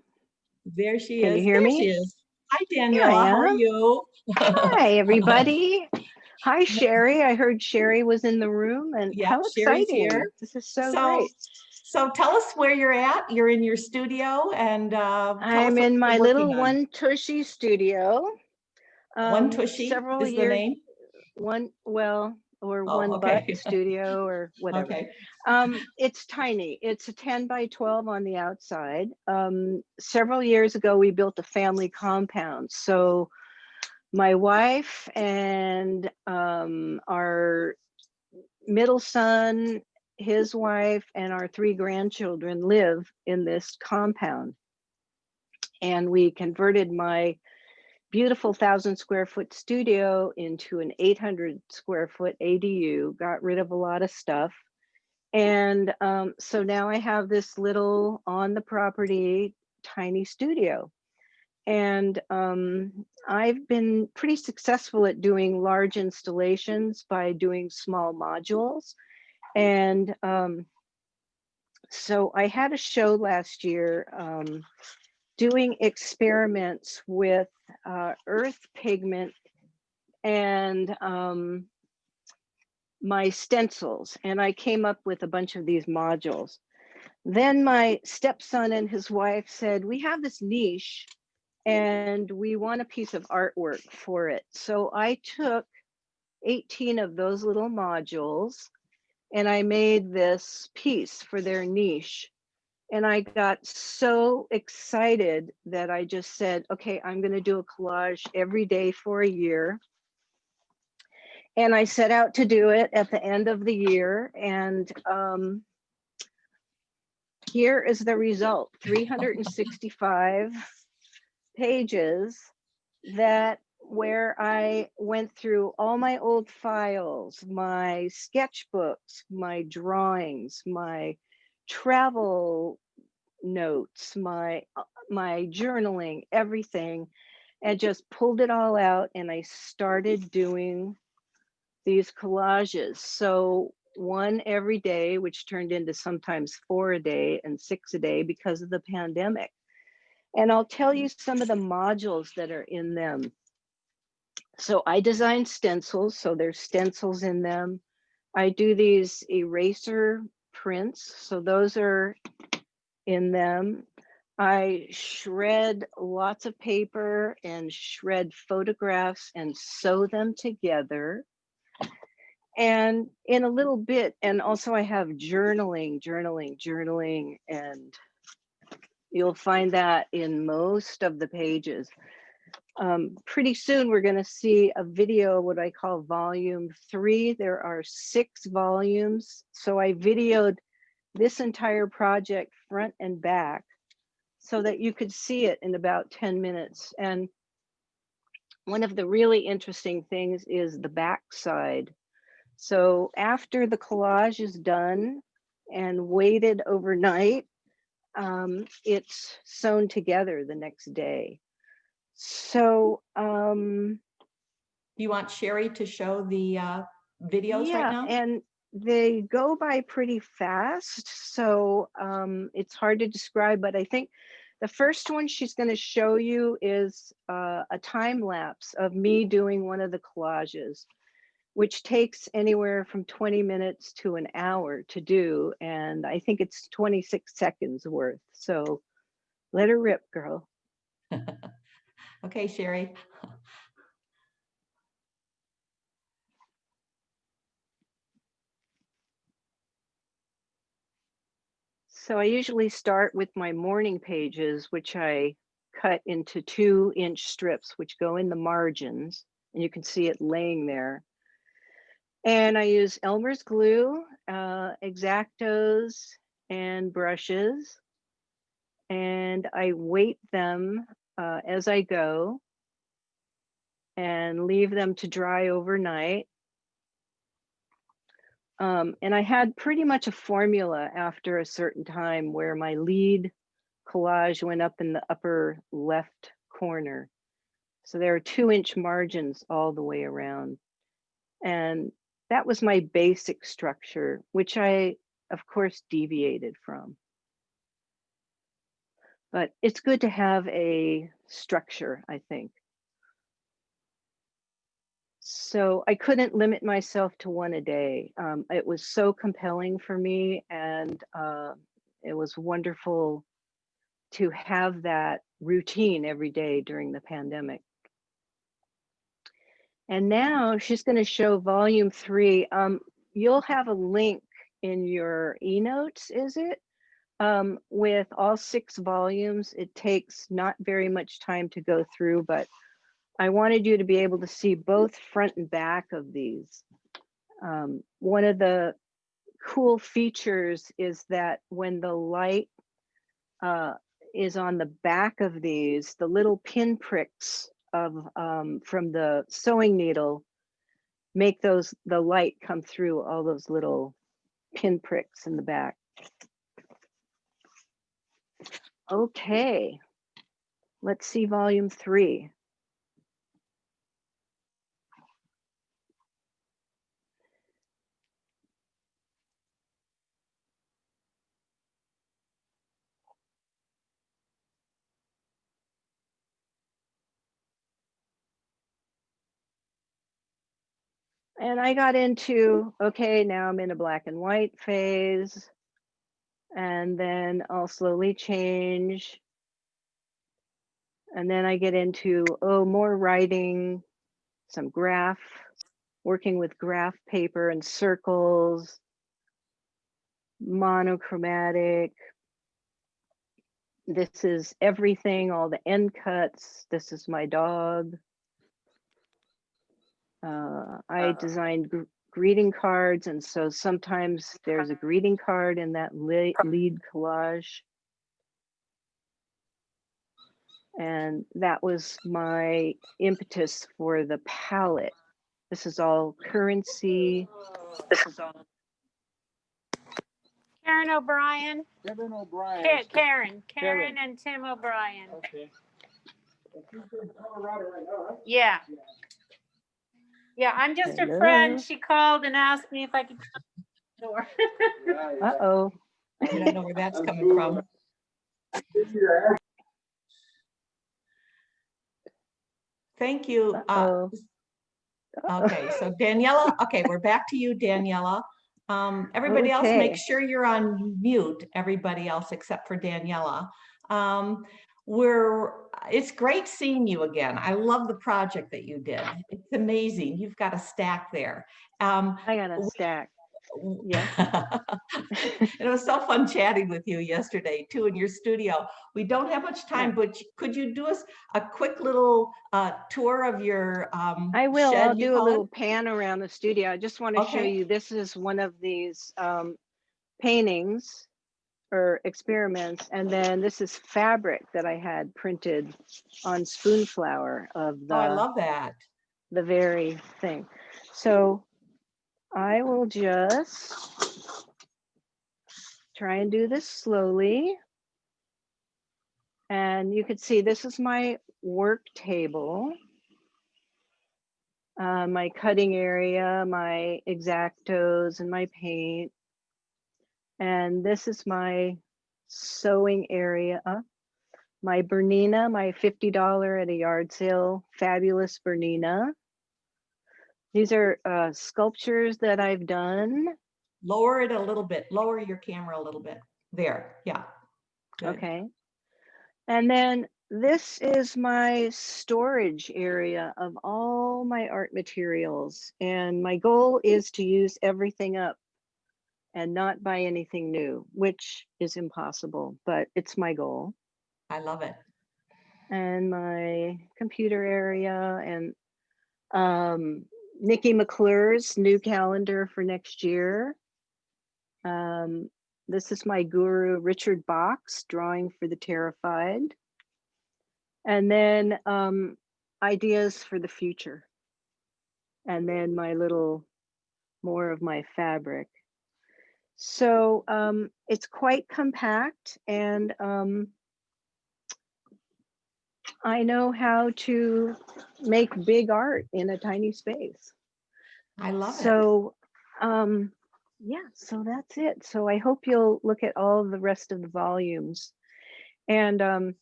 There she Can is. you hear There me? she is. Hi, Here I Daniela. How are am. you? Hi, everybody. Hi, Sherry. I heard Sherry was in the room, and Yeah, how Sherry's exciting. here. This is so So, great. so tell us where you're at. You're in your studio, and tell us I'm what in you're my working little on. One Tushy studio. One Tushy Several is the years, name? or Oh, One Butt okay. studio or whatever. Okay. It's tiny. It's a 10 by 12 on the outside. Several years ago, we built a family compound. So my wife and our middle son, his wife, and our 3 grandchildren live in this compound. And we converted my beautiful 1,000 square foot studio into an 800 square foot ADU, got rid of a lot of stuff. And so now I have this little on the property, tiny studio. And I've been pretty successful at doing large installations by doing small modules. And so I had a show last year doing experiments with earth pigment and my stencils. And I came up with a bunch of these modules. Then my stepson and his wife said, we have this niche and we want a piece of artwork for it. So I took 18 of those little modules and I made this piece for their niche. And I got so excited that I just said, okay, I'm going to do a collage every day for a year. And I set out to do it at the end of the year. And here is the result, 365 pages where I went through all my old files, my sketchbooks, my drawings, my travel notes, my journaling, everything, and just pulled it all out. And I started doing these collages. So 1 every day, which turned into sometimes 4 a day and 6 a day because of the pandemic. And I'll tell you some of the modules that are in them. So I design stencils, so there's stencils in them. I do these eraser prints, so those are in them. I shred lots of paper and shred photographs and sew them together. And in a little bit, and also I have journaling, and You'll find that in most of the pages. Pretty soon we're going to see a video, what I call volume 3. There are 6 volumes. So I videoed this entire project front and back so that you could see it in about 10 minutes. And one of the really interesting things is the back side. So after the collage is done and waited overnight, it's sewn together the next day. So You want Sherry to show the videos right now? and they go by pretty fast, so it's hard to describe, but I think the first one she's going to show you is a time lapse of me doing one of the collages, which takes anywhere from 20 minutes to an hour to do, and I think it's 26 seconds worth. So let her rip, girl. Okay, Sherry. So I usually start with my morning pages, which I cut into 2-inch strips, which go in the margins, and you can see it laying there. And I use Elmer's glue, X-Actos, and brushes, and I weight them as I go and leave them to dry overnight. And I had pretty much a formula after a certain time where my lead collage went up in the upper left corner. So there are 2-inch margins all the way around. And that was my basic structure, which I, of course, deviated from. But it's good to have a structure, I think. So I couldn't limit myself to one a day. It was so compelling for me, and it was wonderful to have that routine every day during the pandemic. And now she's going to show volume 3. You'll have a link in your e-notes, is it? With all 6 volumes. It takes not very much time to go through, but I wanted you to be able to see both front and back of these. One of the cool features is that when the light is on the back of these, the little pin pricks of from the sewing needle make the light come through all those little pin pricks in the back. Okay, let's see volume 3. And I got into, okay, now I'm in a black and white phase. And then I'll slowly change. And then I get into, more writing, some graph, working with graph paper and circles, monochromatic. This is everything, all the end cuts. This is my dog. I designed greeting cards, and so sometimes there's a greeting card in that lead collage. And that was my impetus for the palette. This is all currency. This is all Karen O'Brien. Kevin O'Brien. Karen and Tim O'Brien. Okay. She's in Colorado right now, right? Yeah. Yeah, I'm just a Hello. friend. She called and asked me if I could come to the door. Uh-oh. I don't know where that's coming from. Thank you. Uh-oh. Okay, so Daniela, okay, we're back to you, Daniela. Everybody else, make Okay. sure you're on mute, everybody else except for Daniela. It's great seeing you again. I love the project that you did. It's amazing. You've got a stack there. I got a stack. Yes. It was so fun chatting with you yesterday too in your studio. We don't have much time, but could you do us a quick little tour of your I will. shed, I'll you do a call it? little pan around the studio. I just want to show Okay. you, this is one of these paintings or experiments. And then this is fabric that I had printed on spoon flour of Oh, I love that. the very thing. So I will just try and do this slowly. And you can see this is my work table, my cutting area, my X-Actos and my paint. And this is my sewing area, my Bernina, my $50 at a yard sale, fabulous Bernina. These are sculptures that I've done. Lower it a little bit. Lower your camera a little bit. There. Yeah. Good. Okay. And then this is my storage area of all my art materials. And my goal is to use everything up and not buy anything new, which is impossible, but it's my goal. I love it. And my computer area and Nikki McClure's new calendar for next year. This is my guru, Richard Box, drawing for the terrified. And then ideas for the future. And then my little more of my fabric. So it's quite compact, and I know how to make big art in a tiny space. I love it. So yeah, so that's it. So I hope you'll look at all the rest of the volumes. And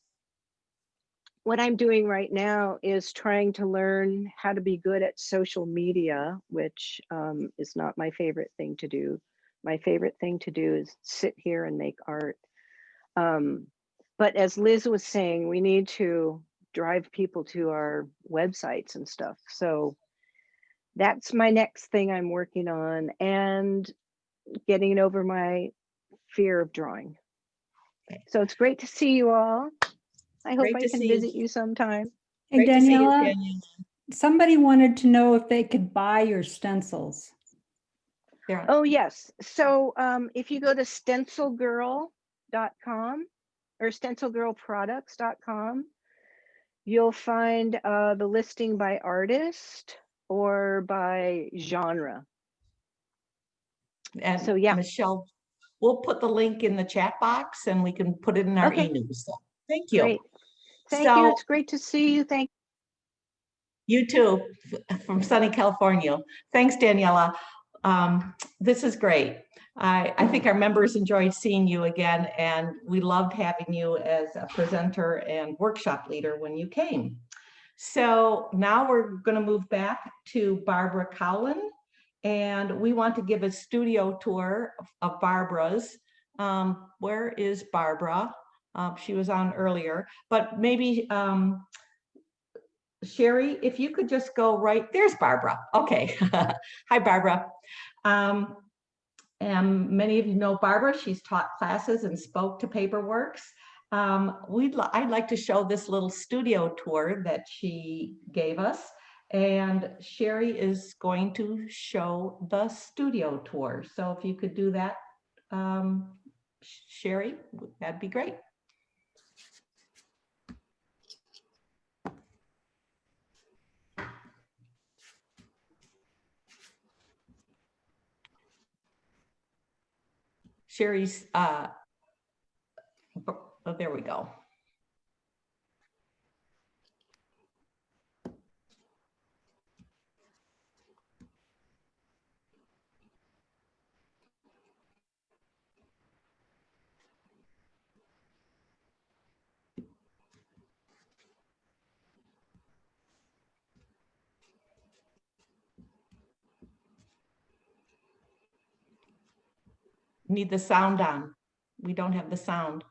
what I'm doing right now is trying to learn how to be good at social media, which is not my favorite thing to do. My favorite thing to do is sit here and make art. But as Liz was saying, we need to drive people to our websites and stuff. So that's my next thing I'm working on, and getting over my fear of drawing. So it's great to see you all. I hope Great I to can see visit you. you sometime. Hey, Great to see you, Daniela, Daniela. somebody wanted to know if they could buy your stencils. There. Oh, yes. So if you go to stencilgirl.com or stencilgirlproducts.com, you'll find the listing by artist or by genre. And So yeah. Michelle, we'll put the link in the chat box and we can put it in our Okay. e-news. So, thank you. Great. Thank So, you. It's great to see you. Thank you too, from sunny California. Thanks, Daniela. This is great. I think our members enjoyed seeing you again, and we loved having you as a presenter and workshop leader when you came. So now we're going to move back to Barbara Cowlin, and we want to give a studio tour of Barbara's. Where is Barbara? She was on earlier, but maybe Sherry, if you could just go right, there's Barbara. Okay. Hi, Barbara. And many of you know Barbara. She's taught classes and spoke to PaperWorks. I'd like to show this little studio tour that she gave us. And Sherry is going to show the studio tour. So if you could do that, Sherry, that'd be great. Sherry's, oh, there we go. Need the sound on. We don't have the sound.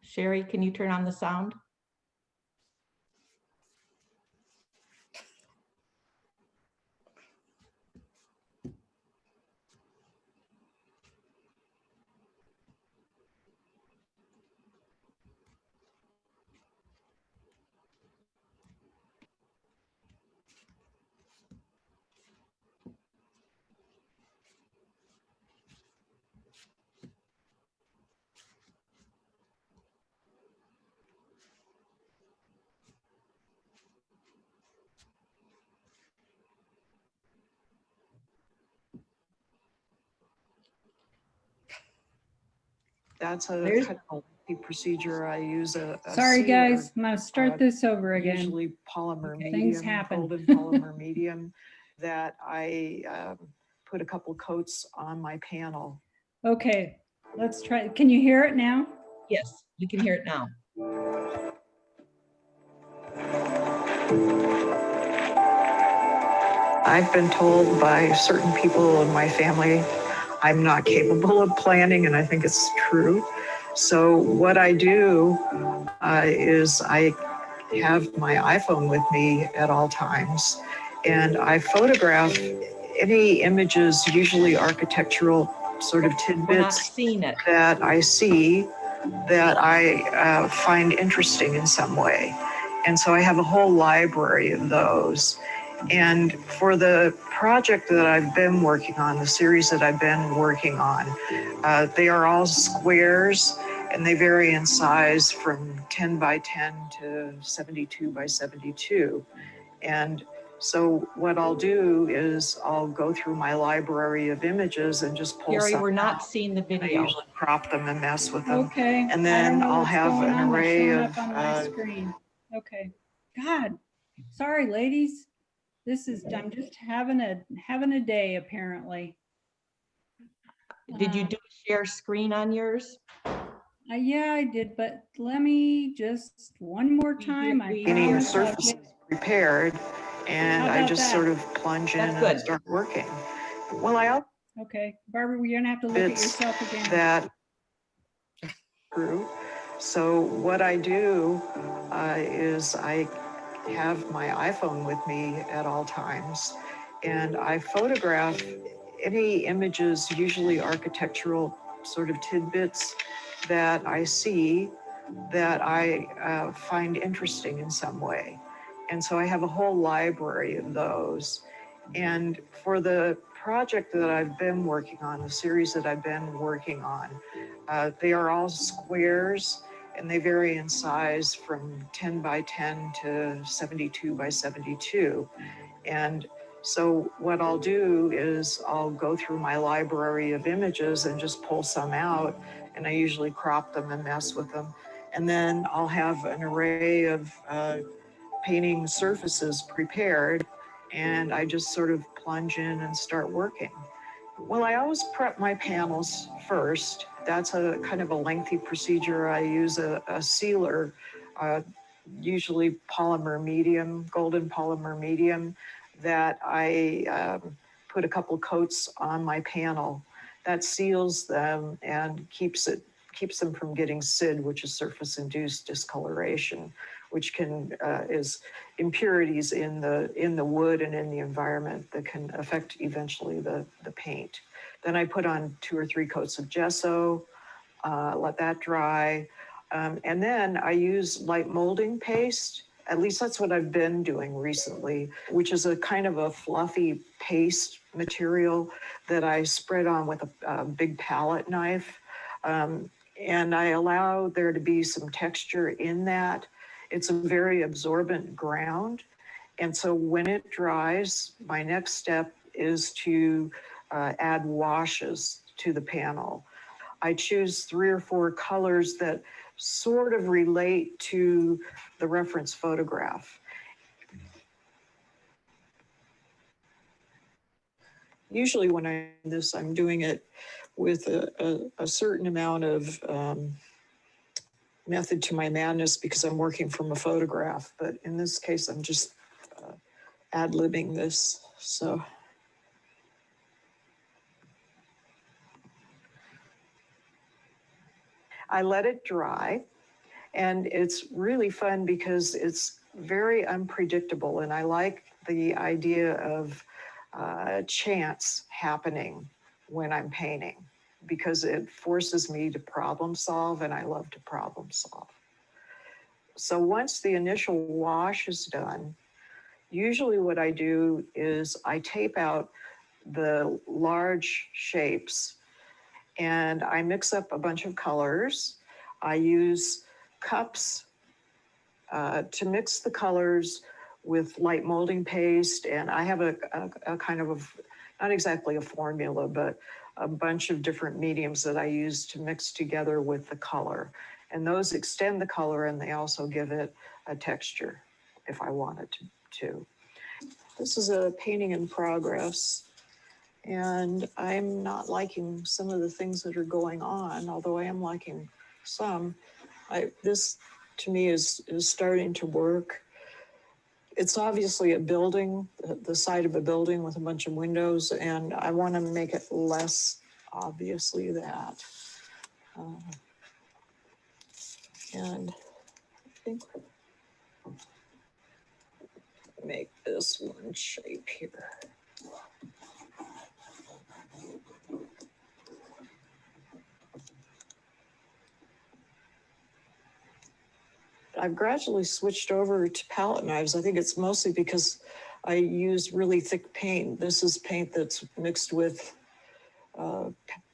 Sherry, can you turn on the sound? That's a There's- kind of a procedure. I use a Sorry, sealer, guys, I'm gonna start this over again. usually polymer Okay. medium, Things happen. golden polymer medium, that I put a couple coats on my panel. Okay, let's try. Can you hear it now? Yes, we can hear it now. I've been told by certain people in my family I'm not capable of planning, and I think it's true. So what I do is I have my iPhone with me at all times, and I photograph any images, usually architectural sort of We're not tidbits seeing it. that I see that I find interesting in some way. And so I have a whole library of those. And for the project that I've been working on, the series that I've been working on, they are all squares, and they vary in size from 10 by 10 to 72 by 72. And so what I'll do is I'll go through my library of images and just pull Gary, some we're not out. seeing the I video. usually crop them and mess with them. Okay. And I then don't know I'll what's have going an on. They're array showing of up on my screen. Okay. God, sorry, ladies. This is, I'm just having a day apparently. Did you do a share screen on yours? Yeah, I did, but let me just one more time. I any promise I'll surfaces get- prepared, and How I about just that? sort of plunge in That's and good. start working. Well, I also Okay, Barbara, you're gonna have to look at bits yourself again. that through. So what I do is I have my iPhone with me at all times, and I photograph any images, usually architectural sort of tidbits that I see that I find interesting in some way. And so I have a whole library of those. And for the project that I've been working on, the series that I've been working on, they are all squares, and they vary in size from 10 by 10 to 72 by 72. And so what I'll do is I'll go through my library of images and just pull some out, and I usually crop them and mess with them. And then I'll have an array of painting surfaces prepared, and I just sort of plunge in and start working. Well, I always prep my panels first. That's a kind of a lengthy procedure. I use a sealer, usually polymer medium, golden polymer medium, that I put a couple coats on my panel. That seals them and keeps them from getting SID, which is surface-induced discoloration, which is impurities in the wood and in the environment that can affect eventually the paint. Then I put on 2 or 3 coats of gesso, let that dry, and then I use light molding paste. At least that's what I've been doing recently, which is a kind of a fluffy paste material that I spread on with a big palette knife. And I allow there to be some texture in that. It's a very absorbent ground. And so when it dries, my next step is to add washes to the panel. I choose 3 or 4 colors that sort of relate to the reference photograph. Usually when I do this, I'm doing it with a certain amount of method to my madness because I'm working from a photograph. But in this case, I'm just ad-libbing this. So. I let it dry, and it's really fun because it's very unpredictable, and I like the idea of chance happening when I'm painting because it forces me to problem solve, and I love to problem solve. So once the initial wash is done, usually what I do is I tape out the large shapes and I mix up a bunch of colors. I use cups to mix the colors with light molding paste, and I have a kind of not exactly a formula, but a bunch of different mediums that I use to mix together with the color. And those extend the color and they also give it a texture if I wanted to. This is a painting in progress. And I'm not liking some of the things that are going on, although I am liking some. This to me is starting to work. It's obviously a building, the side of a building with a bunch of windows, and I want to make it less obviously that. And I think make this one shape here. I've gradually switched over to palette knives. I think it's mostly because I use really thick paint. This is paint that's mixed with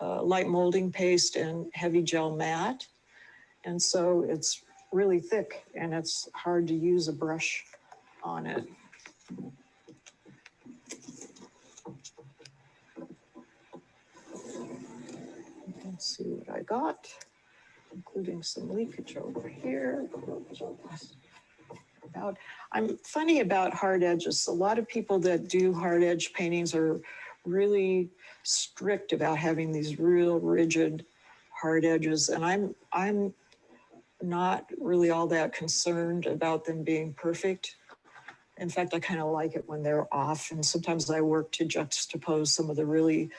light molding paste and heavy gel matte. And so it's really thick and it's hard to use a brush on it. Let's see what I got, including some leakage over here. I'm funny about hard edges. A lot of people that do hard edge paintings are really strict about having these real rigid hard edges. And I'm not really all that concerned about them being perfect. In fact, I kind of like it when they're off. And sometimes I work to juxtapose some of the really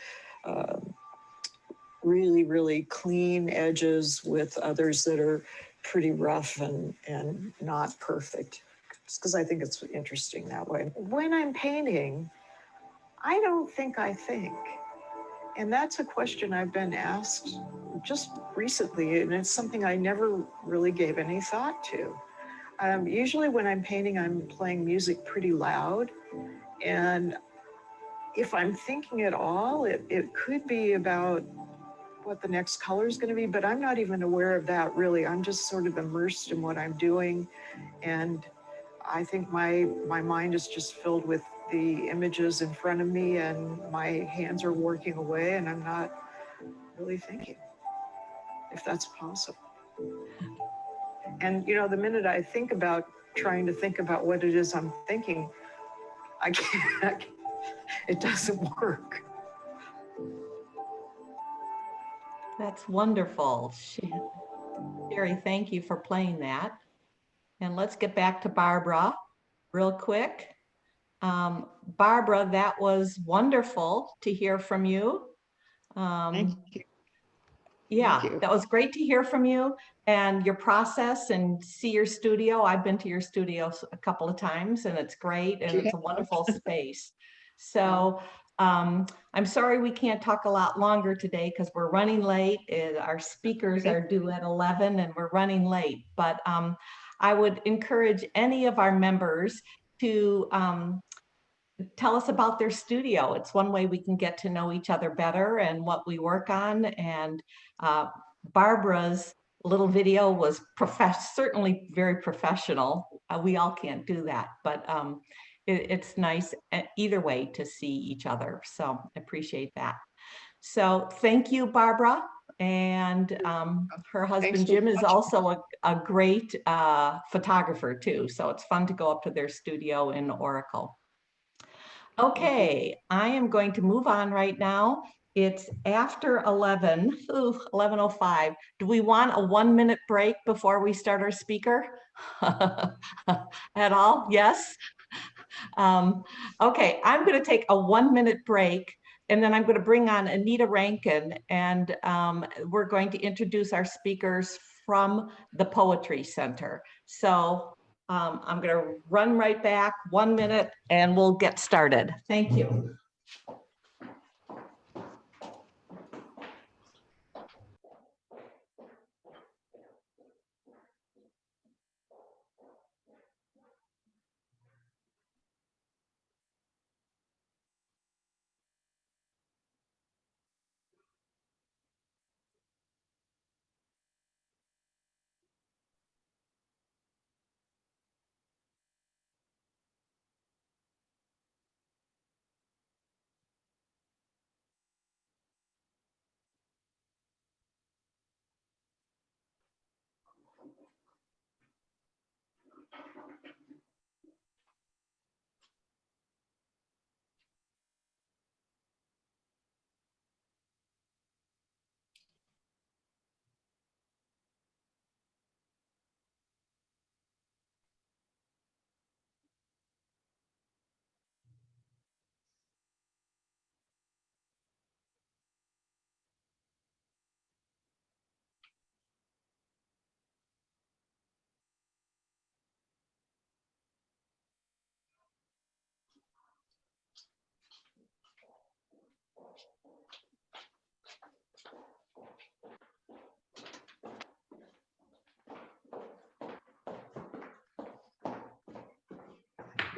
clean edges with others that are pretty rough and not perfect. Just because I think it's interesting that way. When I'm painting, I don't think I think. And that's a question I've been asked just recently, and it's something I never really gave any thought to. Usually when I'm painting, I'm playing music pretty loud. And if I'm thinking at all, it could be about what the next color is going to be, but I'm not even aware of that really. I'm just sort of immersed in what I'm doing. And I think my mind is just filled with the images in front of me and my hands are working away and I'm not really thinking, if that's possible. And you know, the minute I think about trying to think about what it is I'm thinking, I can't, it doesn't work. That's wonderful. Sherry, thank you for playing that. And let's get back to Barbara real quick. Barbara, that was wonderful to hear from you. Thank you. Yeah, Thank you. that was great to hear from you and your process and see your studio. I've been to your studio a couple of times and it's great and it's a wonderful space. So I'm sorry we can't talk a lot longer today because we're running late. Our speakers are due at 11 and we're running late. But I would encourage any of our members to tell us about their studio. It's one way we can get to know each other better and what we work on. And Barbara's little video was certainly very professional. We all can't do that, but it's nice either way to see each other. So I appreciate that. So thank you, Barbara. And her husband, Jim, is also a great photographer too. So it's fun to go up to their studio in Oracle. Okay, I am going to move on right now. It's after 11, 11:05. Do we want a 1-minute break before we start our speaker? At all? Yes? Okay, I'm going to take a 1-minute break and then I'm going to bring on Anita Rankin and we're going to introduce our speakers from the Poetry Center. So I'm going to run right back 1 minute and we'll get started. Thank you.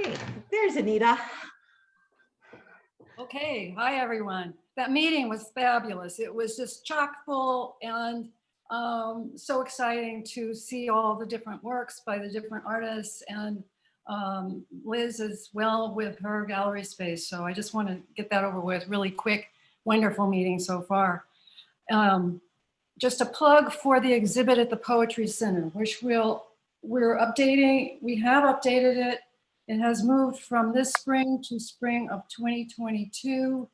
Okay, there's Anita. Okay, hi everyone. That meeting was fabulous. It was just chock full and so exciting to see all the different works by the different artists, and Liz as well with her gallery space. So I just want to get that over with really quick. Wonderful meeting so far. Just a plug for the exhibit at the Poetry Center, which we're updating. We have updated it. It has moved from this spring to spring of 2022.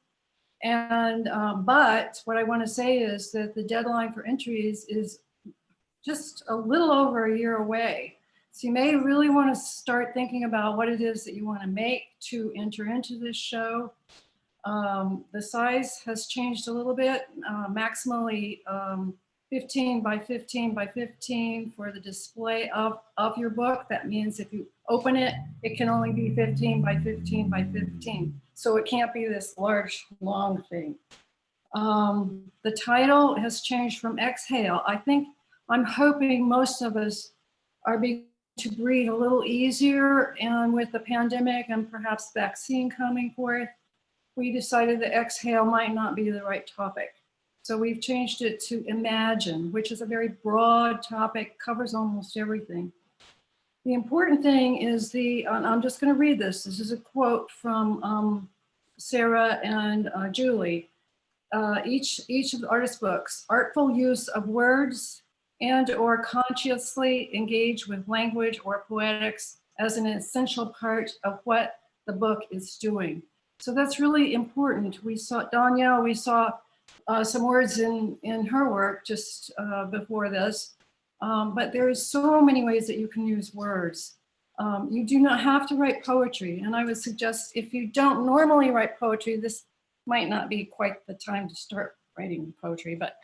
And, but what I want to say is that the deadline for entries is just a little over a year away. So you may really want to start thinking about what it is that you want to make to enter into this show. The size has changed a little bit, maximally 15 by 15 by 15 for the display of your book. That means if you open it, it can only be 15 by 15 by 15. So it can't be this large, long thing. The title has changed from Exhale. I'm hoping most of us are beginning to breathe a little easier, and with the pandemic and perhaps vaccine coming forth, we decided that exhale might not be the right topic. So we've changed it to Imagine, which is a very broad topic, covers almost everything. The important thing is I'm just going to read this. This is a quote from Sarah and Julie. Each of the artist's books, artful use of words and or consciously engage with language or poetics as an essential part of what the book is doing. So that's really important. We saw, Danielle, we saw some words in her work just before this, but there's so many ways that you can use words. You do not have to write poetry. And I would suggest if you don't normally write poetry, this might not be quite the time to start writing poetry, but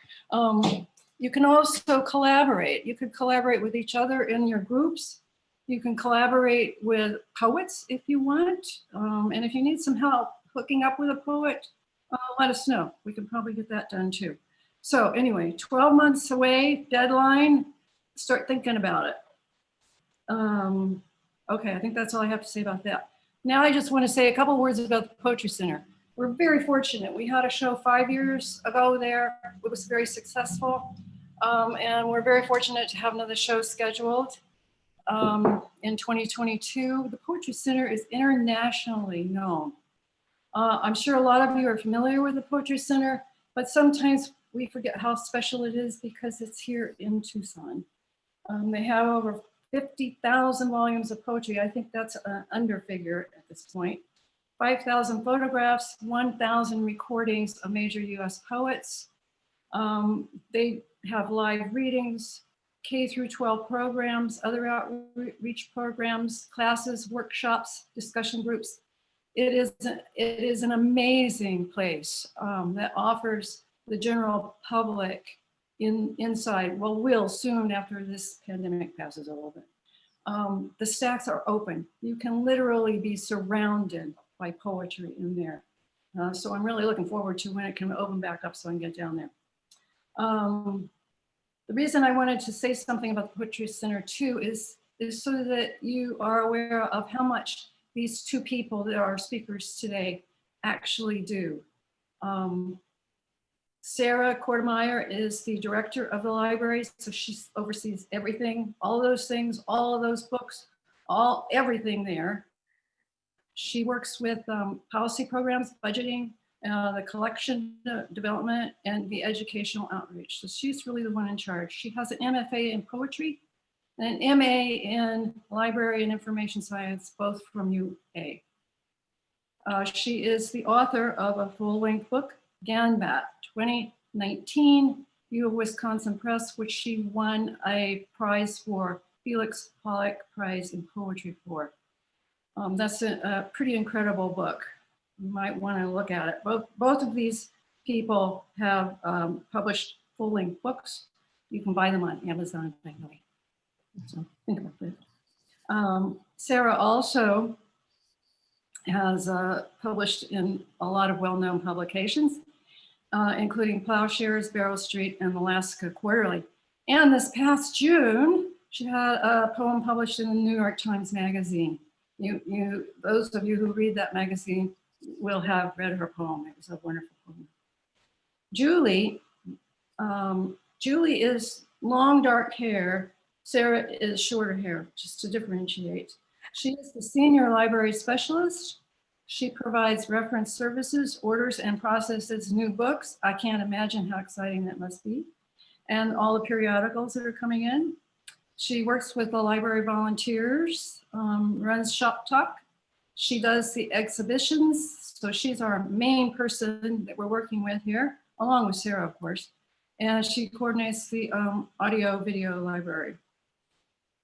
you can also collaborate. You could collaborate with each other in your groups. You can collaborate with poets if you want. And if you need some help hooking up with a poet, let us know. We can probably get that done too. So anyway, 12 months away, deadline, start thinking about it. Okay, I think that's all I have to say about that. Now I just want to say a couple words about the Poetry Center. We're very fortunate. We had a show 5 years ago there. It was very successful. And we're very fortunate to have another show scheduled in 2022. The Poetry Center is internationally known. I'm sure a lot of you are familiar with the Poetry Center, but sometimes we forget how special it is because it's here in Tucson. They have over 50,000 volumes of poetry. I think that's an underfigure at this point. 5,000 photographs, 1,000 recordings of major US poets. They have live readings, K through 12 programs, other outreach programs, classes, workshops, discussion groups. It is an amazing place that offers the general public inside, well, will soon after this pandemic passes a little bit. The stacks are open. You can literally be surrounded by poetry in there. So I'm really looking forward to when it can open back up so I can get down there. The reason I wanted to say something about the Poetry Center too is so that you are aware of how much these two people that are speakers today actually do. Sarah Kortemeyer is the director of the library, so she oversees everything, all those things, all of those books, everything there. She works with policy programs, budgeting, the collection development, and the educational outreach. So she's really the one in charge. She has an MFA in poetry and an MA in library and information science, both from UA. She is the author of a full-length book, GANBAT 2019, U of Wisconsin Press, which she won a prize for, Felix Pollock Prize in Poetry for. That's a pretty incredible book. You might want to look at it. Both of these people have published full-length books. You can buy them on Amazon, by the way. So think about that. Sarah also has published in a lot of well-known publications, including Plowshares, Barrow Street, and Alaska Quarterly. And this past June, she had a poem published in the New York Times Magazine. those of you who read that magazine will have read her poem. It was a wonderful poem. Julie is long dark hair. Sarah is shorter hair, just to differentiate. She is the senior library specialist. She provides reference services, orders and processes new books. I can't imagine how exciting that must be. And all the periodicals that are coming in. She works with the library volunteers, runs Shop Talk. She does the exhibitions. So she's our main person that we're working with here, along with Sarah, of course. And she coordinates the audio video library.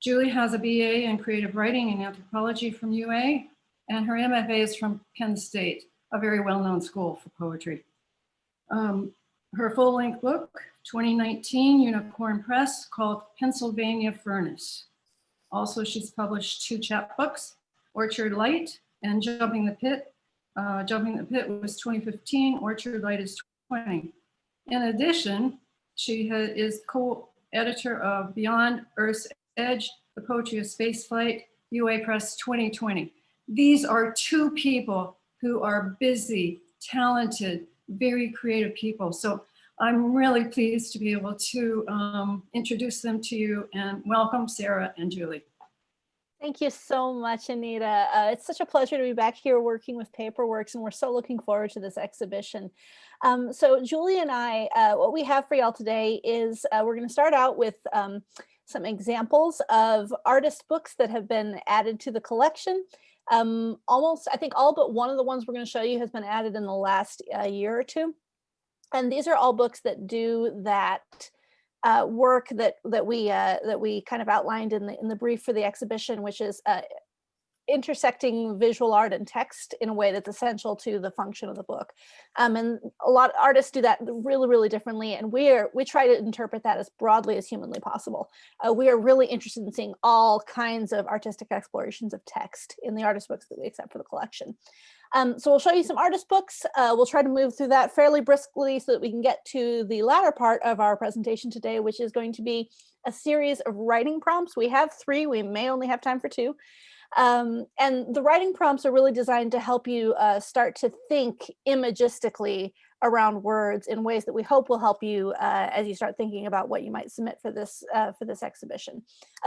Julie has a BA in creative writing and anthropology from UA, and her MFA is from Penn State, a very well-known school for poetry. Her full-length book, 2019 Unicorn Press, called Pennsylvania Furnace. Also, she's published 2 chapbooks, Orchard Light and Jumping the Pit. Jumping the Pit was 2015, Orchard Light is 2020. In addition, she is co-editor of Beyond Earth's Edge, The Poetry of Spaceflight, UA Press 2020. These are 2 people who are busy, talented, very creative people. So I'm really pleased to be able to introduce them to you, and welcome Sarah and Julie. Thank you so much, Anita. It's such a pleasure to be back here working with PaperWorks, and we're so looking forward to this exhibition. So Julie and I, what we have for y'all today is we're going to start out with some examples of artist books that have been added to the collection. I think all but one of the ones we're going to show you has been added in the last year or 2. And these are all books that do that work that we kind of outlined in the brief for the exhibition, which is intersecting visual art and text in a way that's essential to the function of the book. And a lot of artists do that really, really differently. And we try to interpret that as broadly as humanly possible. We are really interested in seeing all kinds of artistic explorations of text in the artist books that we accept for the collection. So we'll show you some artist books. We'll try to move through that fairly briskly so that we can get to the latter part of our presentation today, which is going to be a series of writing prompts. We have 3, we may only have time for 2. And the writing prompts are really designed to help you start to think imagistically around words in ways that we hope will help you as you start thinking about what you might submit for this exhibition.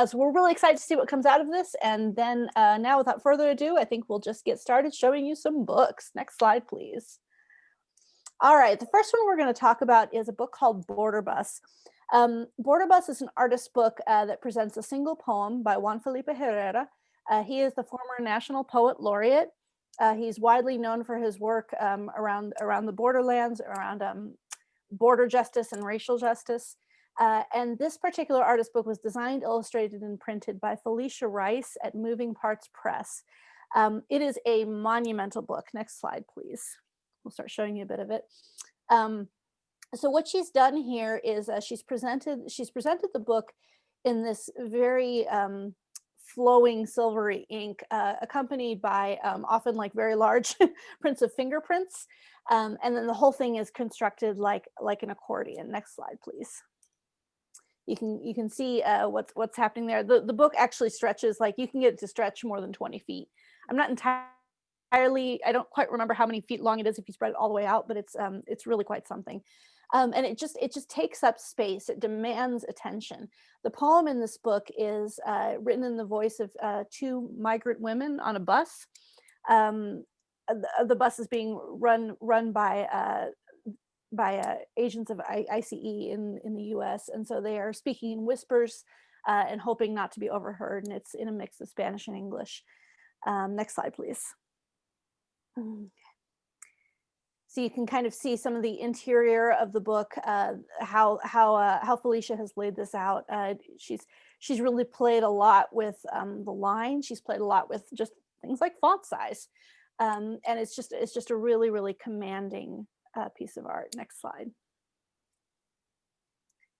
So we're really excited to see what comes out of this. And then now, without further ado, I think we'll just get started showing you some books. Next slide, please. All right, the first one we're going to talk about is a book called Border Bus. Border Bus is an artist book that presents a single poem by Juan Felipe Herrera. He is the former National Poet Laureate. He's widely known for his work around the borderlands, around border justice and racial justice. And this particular artist book was designed, illustrated, and printed by Felicia Rice at Moving Parts Press. It is a monumental book. Next slide, please. We'll start showing you a bit of it. So what she's done here is she's presented the book in this very flowing silvery ink, accompanied by often like very large prints of fingerprints. And then the whole thing is constructed like an accordion. Next slide, please. You can see what's happening there. The book actually stretches, like you can get it to stretch more than 20 feet. I'm not entirely, I don't quite remember how many feet long it is if you spread it all the way out, but it's really quite something. And it just takes up space. It demands attention. The poem in this book is written in the voice of 2 migrant women on a bus. The bus is being run by agents of ICE in the U.S. And so they are speaking in whispers and hoping not to be overheard. And it's in a mix of Spanish and English. Next slide, please. So you can kind of see some of the interior of the book, how Felicia has laid this out. She's really played a lot with the line. She's played a lot with just things like font size, and it's just a really, really commanding piece of art. Next slide.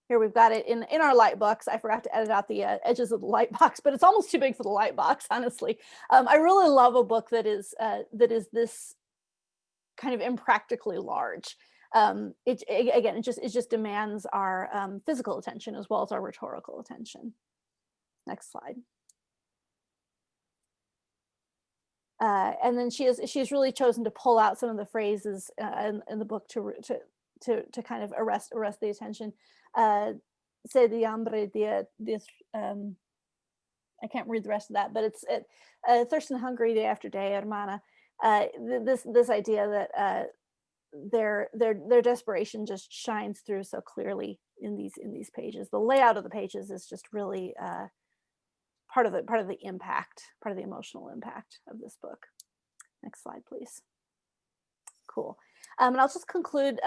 Here we've got it in our light box. I forgot to edit out the edges of the light box, but it's almost too big for the light box, honestly. I really love a book that is this kind of impractically large. It just demands our physical attention as well as our rhetorical attention. Next slide. And then she's really chosen to pull out some of the phrases in the book to kind of arrest the attention. Se de hambre de I can't read the rest of that, but it's thirst and hungry day after day, hermana. This idea that their desperation just shines through so clearly in these pages. The layout of the pages is just really part of the impact, part of the emotional impact of this book. Next slide, please. Cool. And I'll just conclude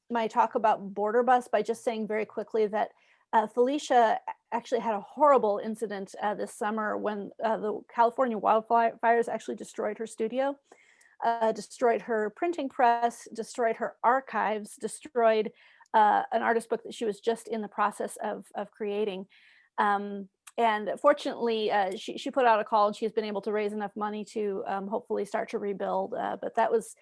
my talk about Border Bus by just saying very quickly that Felicia actually had a horrible incident this summer when the California wildfires actually destroyed her studio, destroyed her printing press, destroyed her archives, destroyed an artist book that she was just in the process of creating. And fortunately, she put out a call and she's been able to raise enough money to hopefully start to rebuild. But that was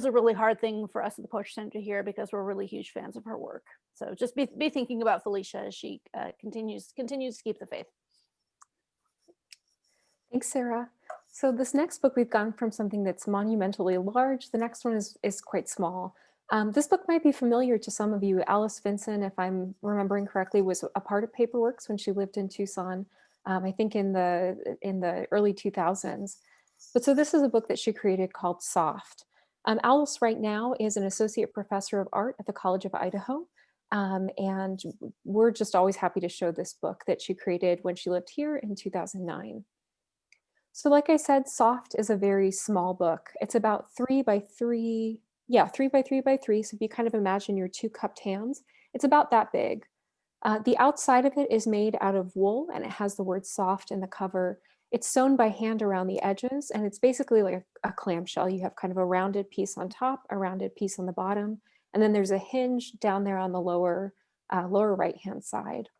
a really hard thing for us at the Poetry Center to hear because we're really huge fans of her work. So just be thinking about Felicia as she continues to keep the faith. Thanks, Sarah. So this next book, we've gone from something that's monumentally large. The next one is quite small. This book might be familiar to some of you. Alice Vinson, if I'm remembering correctly, was a part of PaperWorks when she lived in Tucson, I think in the early 2000s. But so this is a book that she created called Soft. Alice right now is an associate professor of art at the College of Idaho. And we're just always happy to show this book that she created when she lived here in 2009. So like I said, Soft is a very small book. It's about 3 by 3. Yeah, 3 by 3 by 3. So if you kind of imagine your 2 cupped hands, it's about that big. The outside of it is made out of wool and it has the word soft in the cover. It's sewn by hand around the edges and it's basically like a clamshell. You have kind of a rounded piece on top, a rounded piece on the bottom, and then there's a hinge down there on the lower right-hand side.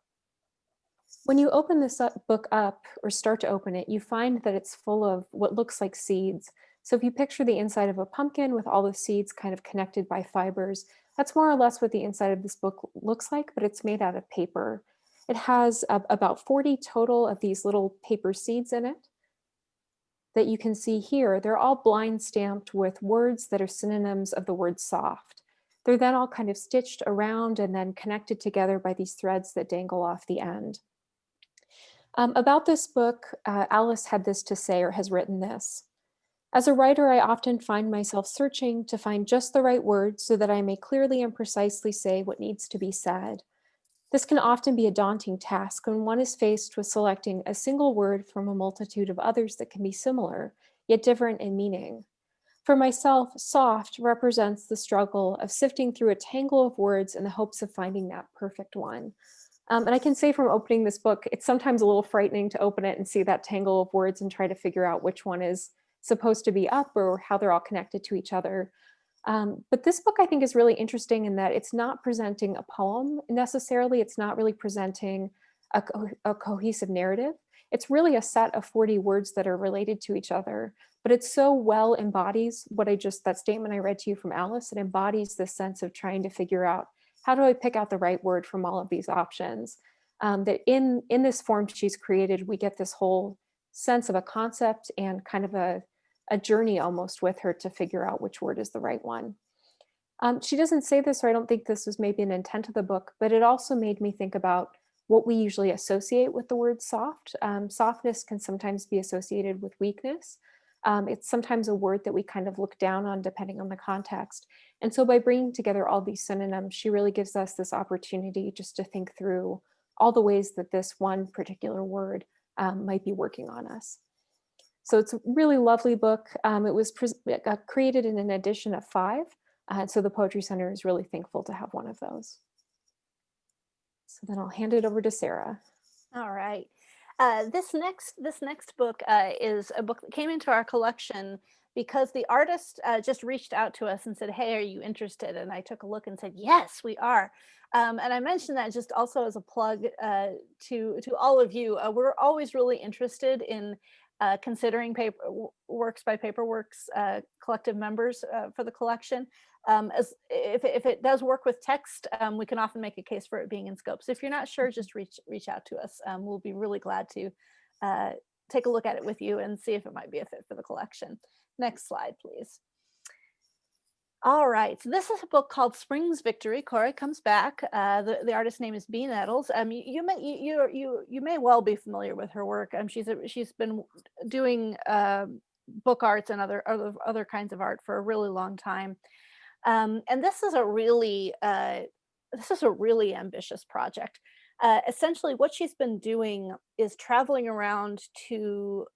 When you open this book up or start to open it, you find that it's full of what looks like seeds. So if you picture the inside of a pumpkin with all the seeds kind of connected by fibers, that's more or less what the inside of this book looks like, but it's made out of paper. It has about 40 total of these little paper seeds in it that you can see here. They're all blind stamped with words that are synonyms of the word soft. They're then all kind of stitched around and then connected together by these threads that dangle off the end. About this book, Alice had this to say, or has written this. As a writer, I often find myself searching to find just the right word so that I may clearly and precisely say what needs to be said. This can often be a daunting task when one is faced with selecting a single word from a multitude of others that can be similar, yet different in meaning. For myself, soft represents the struggle of sifting through a tangle of words in the hopes of finding that perfect one. And I can say from opening this book, it's sometimes a little frightening to open it and see that tangle of words and try to figure out which one is supposed to be up or how they're all connected to each other. But this book I think is really interesting in that it's not presenting a poem necessarily. It's not really presenting a cohesive narrative. It's really a set of 40 words that are related to each other, but it so well embodies that statement I read to you from Alice. It embodies this sense of trying to figure out, how do I pick out the right word from all of these options? That in this form she's created, we get this whole sense of a concept and kind of a journey almost with her to figure out which word is the right one. She doesn't say this, or I don't think this was maybe an intent of the book, but it also made me think about what we usually associate with the word soft. Softness can sometimes be associated with weakness. It's sometimes a word that we kind of look down on depending on the context. And so by bringing together all these synonyms, she really gives us this opportunity just to think through all the ways that this one particular word might be working on us. So it's a really lovely book. It was created in an edition of 5. So the Poetry Center is really thankful to have one of those. So then I'll hand it over to Sarah. All right. This next book is a book that came into our collection because the artist just reached out to us and said, hey, are you interested? And I took a look and said, yes, we are. And I mentioned that just also as a plug to all of you. We're always really interested in considering works by PaperWorks collective members for the collection. As if it does work with text, we can often make a case for it being in scope. So if you're not sure, just reach out to us. We'll be really glad to take a look at it with you and see if it might be a fit for the collection. Next slide, please. All right, so this is a book called Spring's Victory. Cora comes back. The artist's name is Bea Nettles. You may well be familiar with her work. She's been doing book arts and other kinds of art for a really long time. And this is a really ambitious project. Essentially, what she's been doing is traveling around to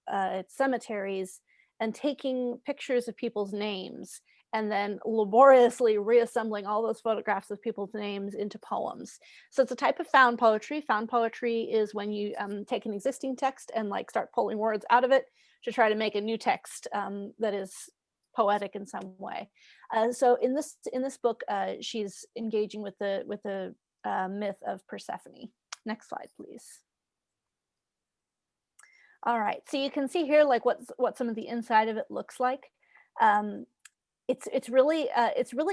cemeteries and taking pictures of people's names and then laboriously reassembling all those photographs of people's names into poems. So it's a type of found poetry. Found poetry is when you take an existing text and like start pulling words out of it to try to make a new text that is poetic in some way. So in this book, she's engaging with the myth of Persephone. Next slide, please. All right, so you can see here like what some of the inside of it looks like. It's really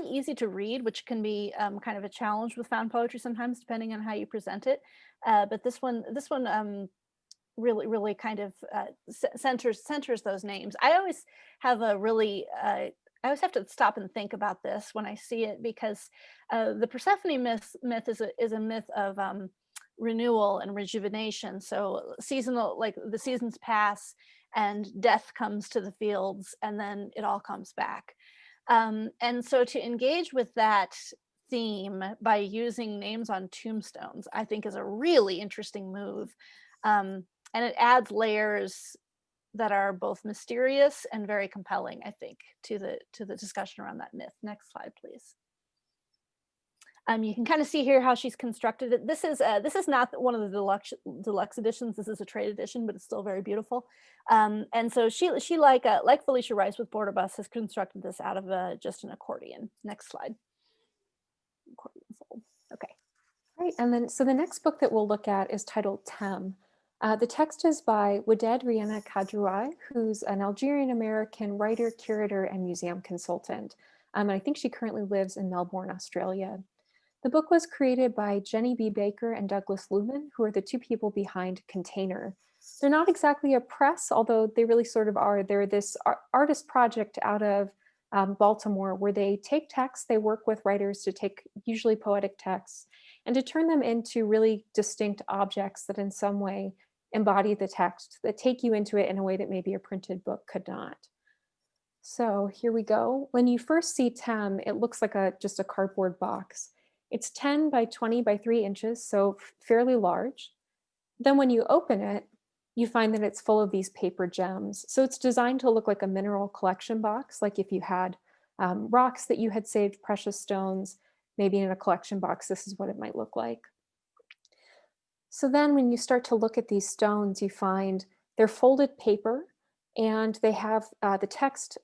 easy to read, which can be kind of a challenge with found poetry sometimes, depending on how you present it. But this one really kind of centers those names. I always have I always have to stop and think about this when I see it, because the Persephone myth is a myth of renewal and rejuvenation. So seasonal, like the seasons pass and death comes to the fields and then it all comes back. And so to engage with that theme by using names on tombstones, I think is a really interesting move. And it adds layers that are both mysterious and very compelling, I think, to the discussion around that myth. Next slide, please. You can kind of see here how she's constructed it. This is not one of the deluxe editions. This is a trade edition, but it's still very beautiful. And so she like Felicia Rice with Border Bus has constructed this out of just an accordion. Next slide. Accordion fold. Okay. Right, and then so the next book that we'll look at is titled Tem. The text is by Waded Rihanna Kadrouai, who's an Algerian-American writer, curator, and museum consultant. And I think she currently lives in Melbourne, Australia. The book was created by Jenny B. Baker and Douglas Lumen, who are the two people behind Container. They're not exactly a press, although they really sort of are. They're this artist project out of Baltimore, where they take texts, they work with writers to take usually poetic texts, and to turn them into really distinct objects that in some way embody the text, that take you into it in a way that maybe a printed book could not. So here we go. When you first see Tem, it looks like just a cardboard box. It's 10 by 20 by 3 inches, so fairly large. Then when you open it, you find that it's full of these paper gems. So it's designed to look like a mineral collection box, like if you had rocks that you had saved, precious stones, maybe in a collection box, this is what it might look like. So then when you start to look at these stones, you find they're folded paper, and they have the text,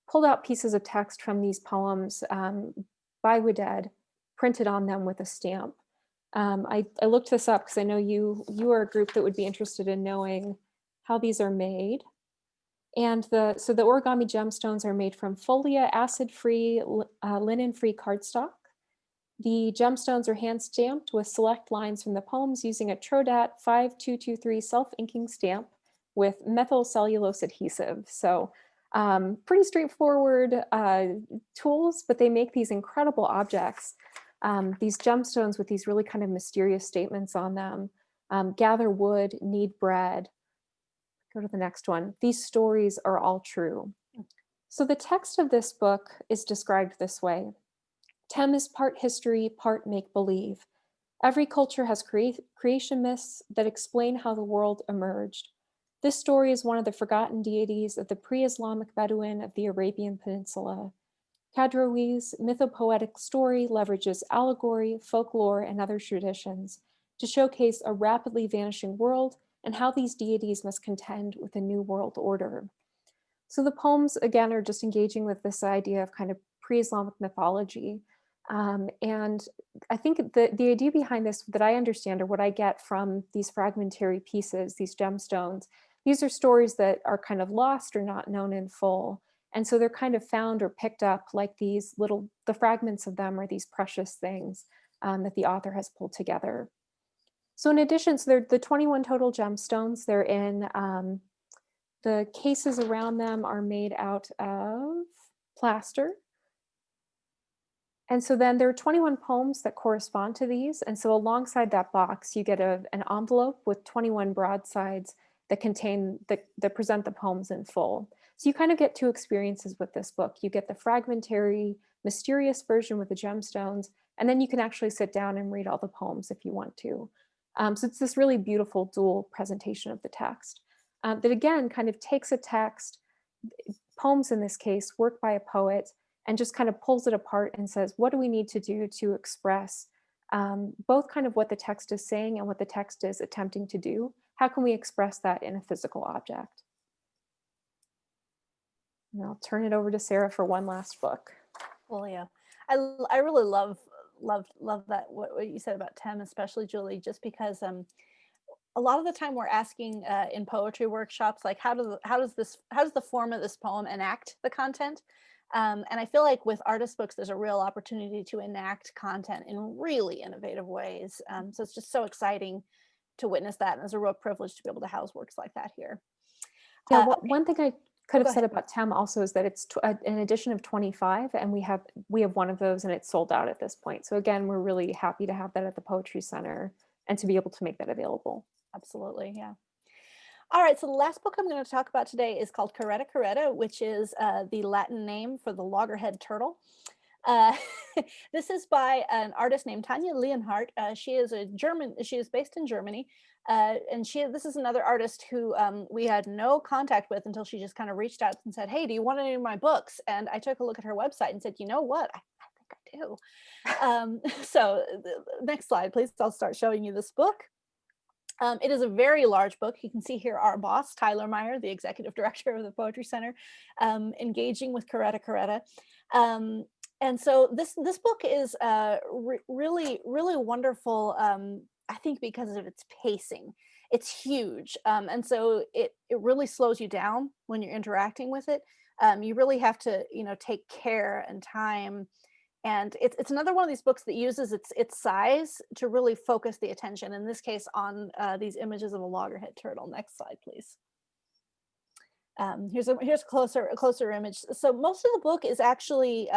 pulled out pieces of text from these poems by Waded, printed on them with a stamp. I looked this up because I know you are a group that would be interested in knowing how these are made. And so the origami gemstones are made from folia, acid-free, linen-free cardstock. The gemstones are hand stamped with select lines from the poems using a Trodat 5223 self-inking stamp with methyl cellulose adhesive. So pretty straightforward tools, but they make these incredible objects. These gemstones with these really kind of mysterious statements on them. Gather wood, knead bread. Go to the next one. These stories are all true. So the text of this book is described this way. Tem is part history, part make-believe. Every culture has creation myths that explain how the world emerged. This story is one of the forgotten deities of the pre-Islamic Bedouin of the Arabian Peninsula. Kadrouai's mythopoetic story leverages allegory, folklore, and other traditions to showcase a rapidly vanishing world and how these deities must contend with a new world order. So the poems, again, are just engaging with this idea of kind of pre-Islamic mythology. And I think the idea behind this that I understand, or what I get from these fragmentary pieces, these gemstones, these are stories that are kind of lost or not known in full. And so they're kind of found or picked up like these the fragments of them are these precious things that the author has pulled together. So in addition, so they're the 21 total gemstones. They're in, the cases around them are made out of plaster. And so then there are 21 poems that correspond to these. And so alongside that box, you get an envelope with 21 broadsides that contain, that present the poems in full. So you kind of get two experiences with this book. You get the fragmentary, mysterious version with the gemstones, and then you can actually sit down and read all the poems if you want to. So it's this really beautiful dual presentation of the text that again kind of takes a text, poems in this case, work by a poet, and just kind of pulls it apart and says, what do we need to do to express both kind of what the text is saying and what the text is attempting to do? How can we express that in a physical object? And I'll turn it over to Sarah for one last book. Well, yeah, I really love that what you said about Tem, especially Julie, just because a lot of the time we're asking in poetry workshops, like how does the form of this poem enact the content? And I feel like with artist books, there's a real opportunity to enact content in really innovative ways. So it's just so exciting to witness that, and it's a real privilege to be able to house works like that here. Yeah, one thing I could have go said ahead. about Tem also is that it's an edition of 25, and we have one of those, and it's sold out at this point. So again, we're really happy to have that at the Poetry Center and to be able to make that available. Absolutely, yeah. All right, so the last book I'm going to talk about today is called Caretta Caretta, which is the Latin name for the loggerhead turtle. This is by an artist named Tanja Leonhardt. She is based in Germany. And this is another artist who we had no contact with until she just kind of reached out and said, hey, do you want any of my books? And I took a look at her website and said, you know what? I think I do. So next slide, please. I'll start showing you this book. It is a very large book. You can see here our boss, Tyler Meyer, the executive director of the Poetry Center, engaging with Caretta Caretta. And so this book is really, really wonderful, I think, because of its pacing. It's huge. And so it really slows you down when you're interacting with it. You really have to, take care and time. And it's another one of these books that uses its size to really focus the attention, in this case on these images of a loggerhead turtle. Next slide, please. Here's a closer image. So most of the book is actually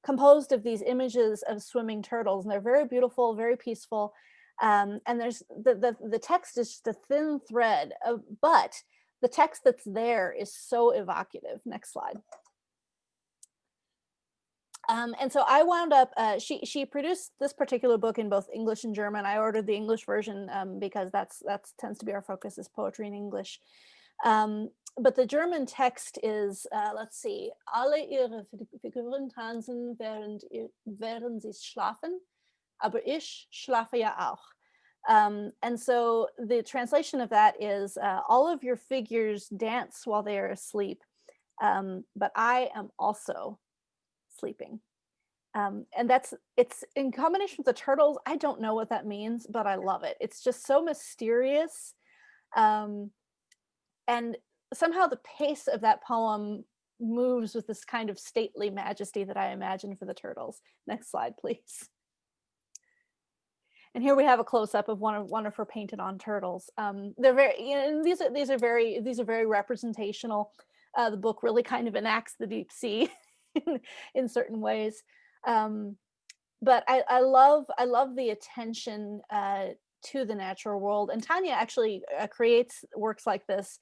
composed of these images of swimming turtles, and they're very beautiful, very peaceful. And there's the text is just a thin thread, but the text that's there is so evocative. Next slide. And so I wound up, she produced this particular book in both English and German. I ordered the English version because that's tends to be our focus, is poetry in English. But the German text is, let's see, alle ihre Figuren tanzen, während sie schlafen, aber ich schlafe ja auch. And so the translation of that is, all of your figures dance while they are asleep, but I am also sleeping. And it's in combination with the turtles. I don't know what that means, but I love it. It's just so mysterious. And somehow the pace of that poem moves with this kind of stately majesty that I imagine for the turtles. Next slide, please. And here we have a close-up of one of her painted on turtles. They're very, these are very representational. The book really kind of enacts the deep sea in certain ways. But I love the attention to the natural world. And Tanja actually creates works like this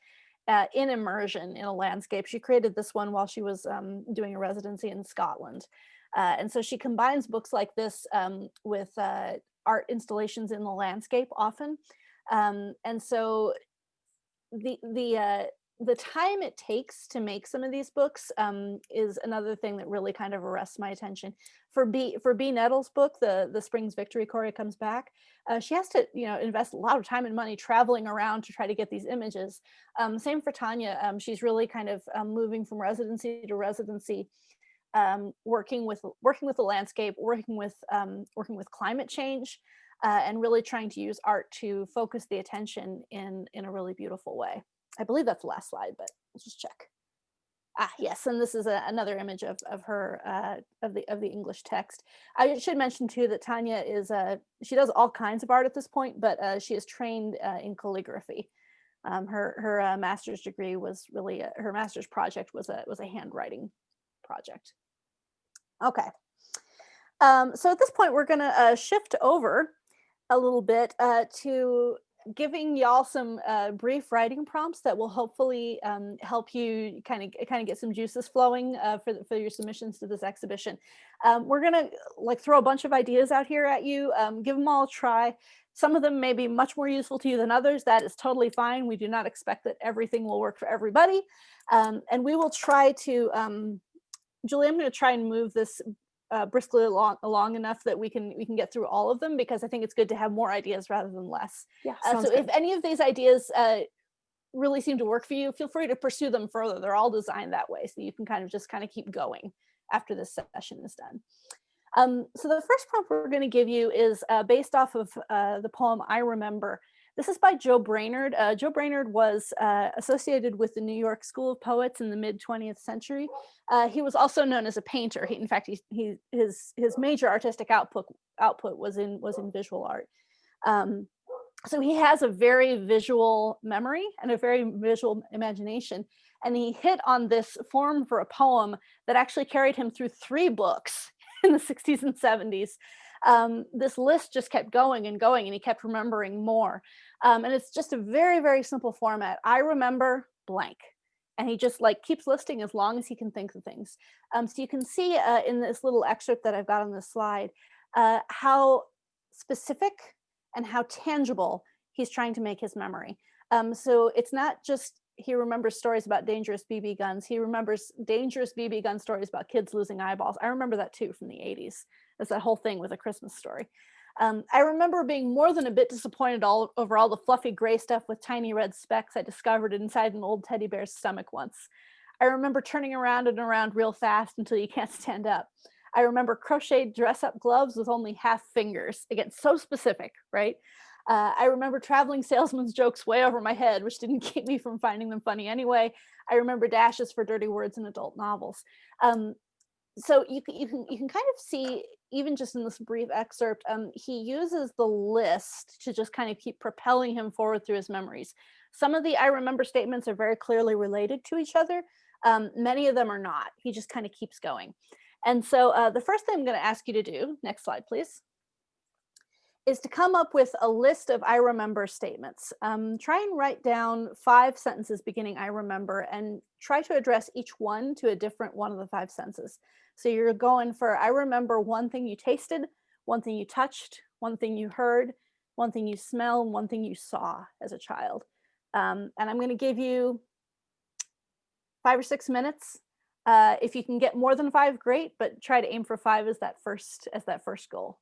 in immersion in a landscape. She created this one while she was doing a residency in Scotland. And so she combines books like this with art installations in the landscape often. And so the time it takes to make some of these books is another thing that really kind of arrests my attention. For B. Nettle's book, the Spring's Victory Chorus Comes Back, she has to invest a lot of time and money traveling around to try to get these images. Same for Tanja. She's really kind of moving from residency to residency, working with the landscape, working with climate change, and really trying to use art to focus the attention in a really beautiful way. I believe that's the last slide, but let's just check. Yes, and this is another image of her of the English text. I should mention too that Tanya is she does all kinds of art at this point, but she is trained in calligraphy. Her master's degree was really her master's project was a handwriting project. Okay, so at this point we're going to shift over a little bit to giving y'all some brief writing prompts that will hopefully help you kind of get some juices flowing for your submissions to this exhibition. We're gonna like throw a bunch of ideas out here at you, give them all a try. Some of them may be much more useful to you than others. That is totally fine. We do not expect that everything will work for everybody. And we will try to, Julie, I'm gonna try and move this briskly along enough that we can get through all of them, because I think it's good to have more ideas rather than less. Yeah, So if any of these ideas really seem to work for you, feel free to pursue them further. They're all designed that way, so you can kind of keep going after this session is done. So the first prompt we're going to give you is based off of the poem I Remember. This is by Joe Brainerd. Joe Brainerd was associated with the New York School of Poets in the mid 20th century. He was also known as a painter. In fact, his major artistic output was in visual art. So he has a very visual memory and a very visual imagination. And he hit on this form for a poem that actually carried him through 3 books in the 60s and 70s. This list just kept going and going, and he kept remembering more. And it's just a very, very simple format. I remember blank. And he just like keeps listing as long as he can think of things. So you can see in this little excerpt that I've got on this slide, how specific and how tangible he's trying to make his memory. So it's not just he remembers stories about dangerous BB guns. He remembers dangerous BB gun stories about kids losing eyeballs. I remember that too from the 80s. That's that whole thing with A Christmas Story. I remember being more than a bit disappointed over all the fluffy gray stuff with tiny red specks I discovered inside an old teddy bear's stomach once. I remember turning around and around real fast until you can't stand up. I remember crocheted dress-up gloves with only half fingers. Again, so specific, right? I remember traveling salesman's jokes way over my head, which didn't keep me from finding them funny anyway. I remember dashes for dirty words in adult novels. So you can kind of see, even just in this brief excerpt, he uses the list to just kind of keep propelling him forward through his memories. Some of the I remember statements are very clearly related to each other. Many of them are not. He just kind of keeps going. And so the first thing I'm going to ask you to do, next slide, please, is to come up with a list of I remember statements. Try and write down 5 sentences beginning I remember, and try to address each one to a different one of the 5 sentences. So you're going for I remember one thing you tasted, one thing you touched, one thing you heard, one thing you smelled, and one thing you saw as a child. And I'm going to give you 5 or 6 minutes. If you can get more than 5, great, but try to aim for 5 as that first goal.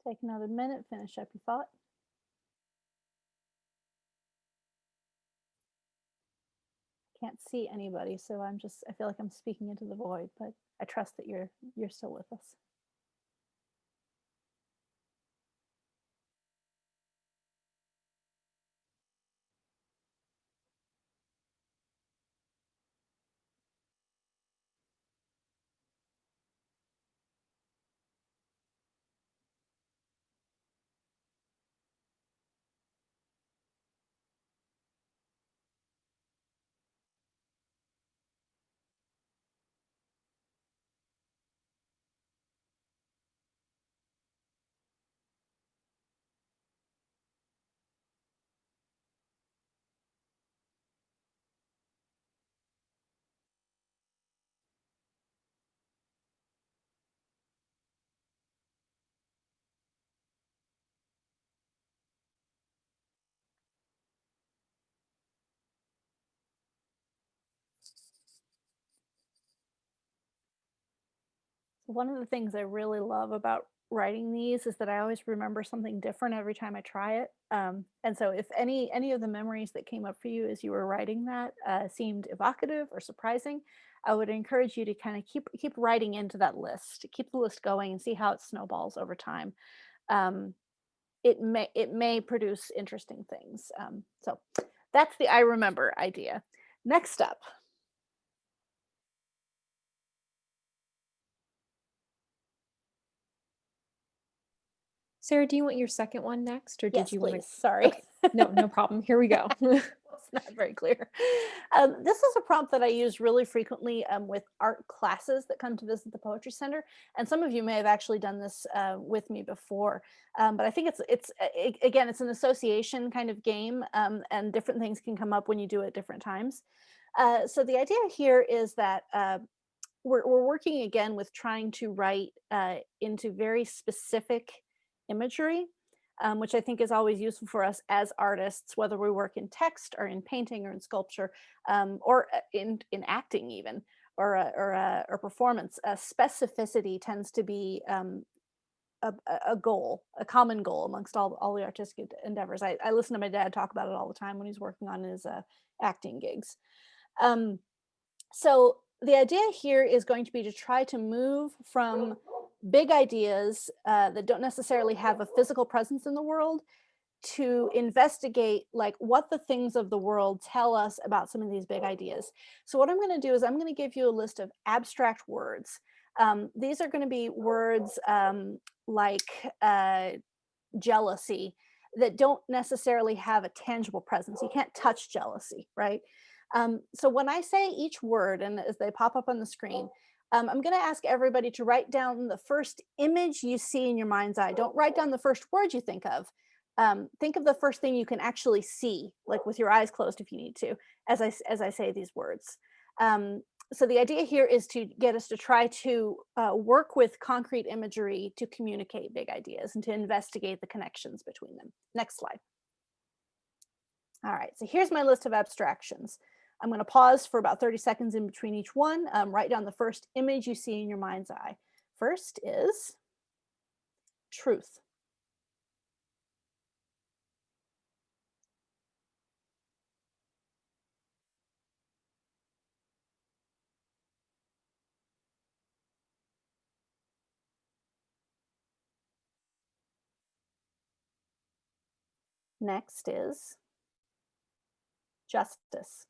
Take another minute, finish up your thought. Can't see anybody, so I feel like I'm speaking into the void, but I trust that you're still with us. One of the things I really love about writing these is that I always remember something different every time I try it. And so if any of the memories that came up for you as you were writing that seemed evocative or surprising, I would encourage you to kind of keep writing into that list, keep the list going and see how it snowballs over time. Um, it may produce interesting things. So that's the I remember idea. Next up. Sarah, do you want your second one next, or did Yes, you want please. to? Sorry. Okay. No problem. Here we go. It's not very clear. This is a prompt that I use really frequently with art classes that come to visit the Poetry Center. And some of you may have actually done this with me before. But I think again, it's an association kind of game, and different things can come up when you do it at different times. So the idea here is that we're working again with trying to write into very specific imagery, which I think is always useful for us as artists, whether we work in text or in painting or in sculpture, or in acting even, or performance. Specificity tends to be a goal, a common goal amongst all the artistic endeavors. I listen to my dad talk about it all the time when he's working on his acting gigs. So the idea here is going to be to try to move from big ideas that don't necessarily have a physical presence in the world to investigate like what the things of the world tell us about some of these big ideas. So what I'm going to do is I'm going to give you a list of abstract words. These are going to be words like jealousy that don't necessarily have a tangible presence. You can't touch jealousy, right? So when I say each word, and as they pop up on the screen, I'm going to ask everybody to write down the first image you see in your mind's eye. Don't write down the first word you think of. Think of the first thing you can actually see, like with your eyes closed if you need to, as I say these words. So the idea here is to get us to try to work with concrete imagery to communicate big ideas and to investigate the connections between them. Next slide. All right, so here's my list of abstractions. I'm going to pause for about 30 seconds in between each one. Write down the first image you see in your mind's eye. First is truth. Next is justice.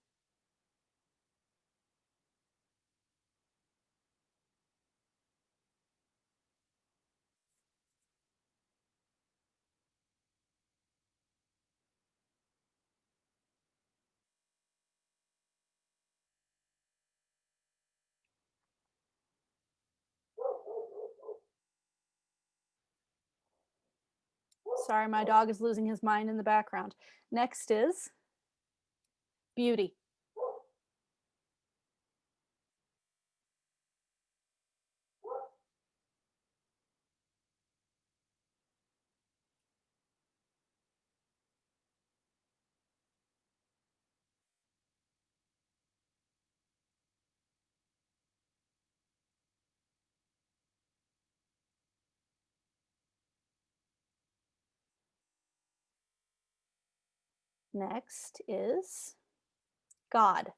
Sorry, my dog is losing his mind in the background. Next is beauty. Next is God.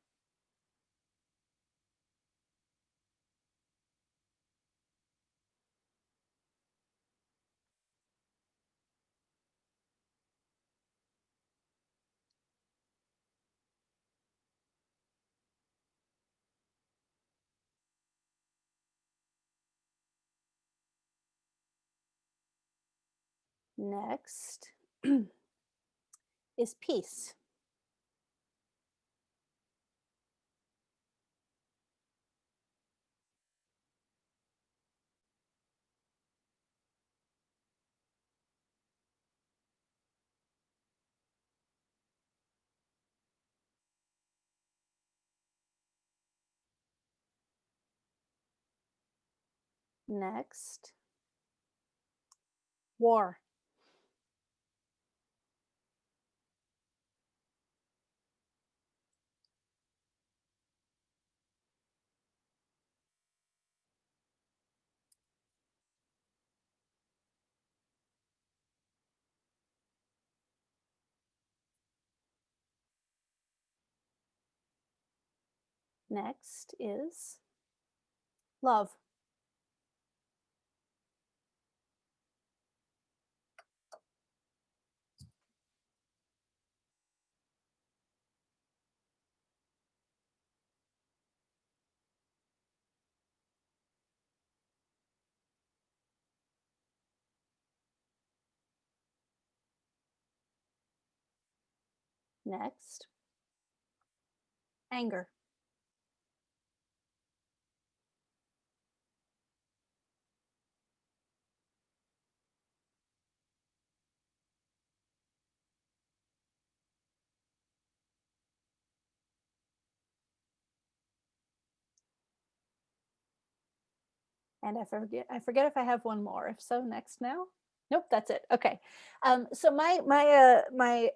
Next is peace. Next, war. Next is love. Next, anger. And I forget if I have one more. If so, next now. Nope, that's it. Okay. So my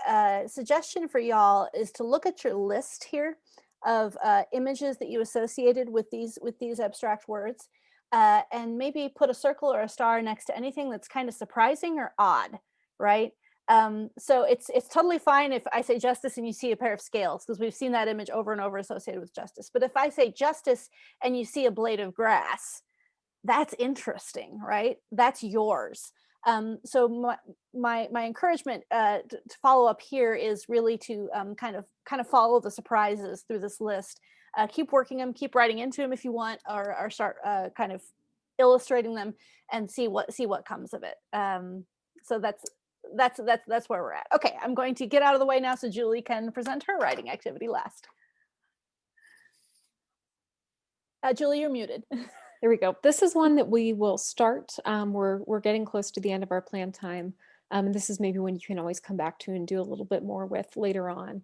suggestion for y'all is to look at your list here of images that you associated with these abstract words, and maybe put a circle or a star next to anything that's kind of surprising or odd, right? So it's totally fine if I say justice and you see a pair of scales, because we've seen that image over and over associated with justice. But if I say justice and you see a blade of grass, that's interesting, right? That's yours. So my encouragement to follow up here is really to kind of follow the surprises through this list. Keep working them, keep writing into them if you want, or start kind of illustrating them and see what comes of it. So that's where we're at. Okay, I'm going to get out of the way now so Julie can present her writing activity last. Julie, you're muted. There we go. This is one that we will start. We're getting close to the end of our planned time. And this is maybe one you can always come back to and do a little bit more with later on.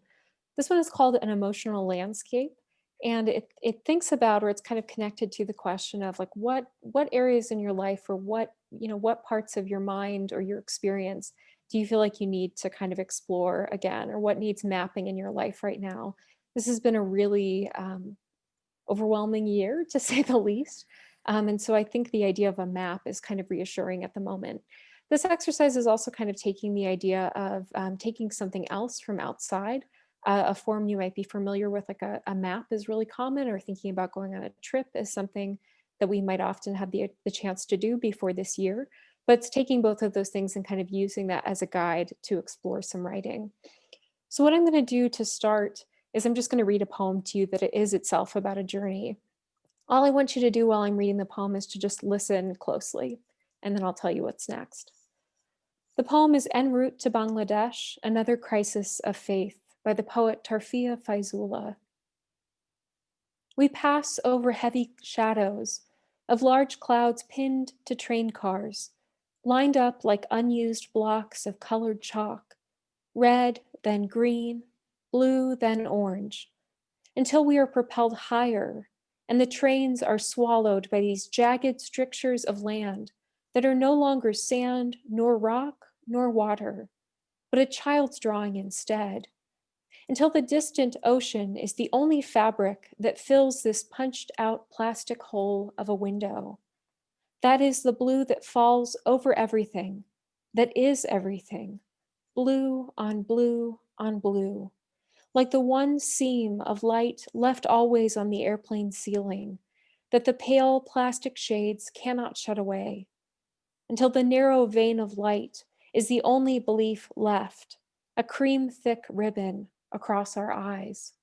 This one is called An Emotional Landscape. And it thinks about, or it's kind of connected to the question of like, what areas in your life, or what parts of your mind or your experience do you feel like you need to kind of explore again, or what needs mapping in your life right now? This has been a really overwhelming year, to say the least. And so I think the idea of a map is kind of reassuring at the moment. This exercise is also kind of taking the idea of taking something else from outside. A form you might be familiar with, like a map, is really common, or thinking about going on a trip is something that we might often have the chance to do before this year. But it's taking both of those things and kind of using that as a guide to explore some writing. So what I'm going to do to start is I'm just going to read a poem to you that it is itself about a journey. All I want you to do while I'm reading the poem is to just listen closely, and then I'll tell you what's next. The poem is En route to Bangladesh, Another Crisis of Faith, by the poet Tarfia Faizullah. We pass over heavy shadows of large clouds pinned to train cars, lined up like unused blocks of colored chalk, red, then green, blue, then orange, until we are propelled higher and the trains are swallowed by these jagged strictures of land that are no longer sand, nor rock, nor water, but a child's drawing instead, until the distant ocean is the only fabric that fills this punched out plastic hole of a window. That is the blue that falls over everything, that is everything, blue on blue on blue, like the one seam of light left always on the airplane ceiling that the pale plastic shades cannot shut away, until the narrow vein of light is the only belief left, a cream thick ribbon across our eyes.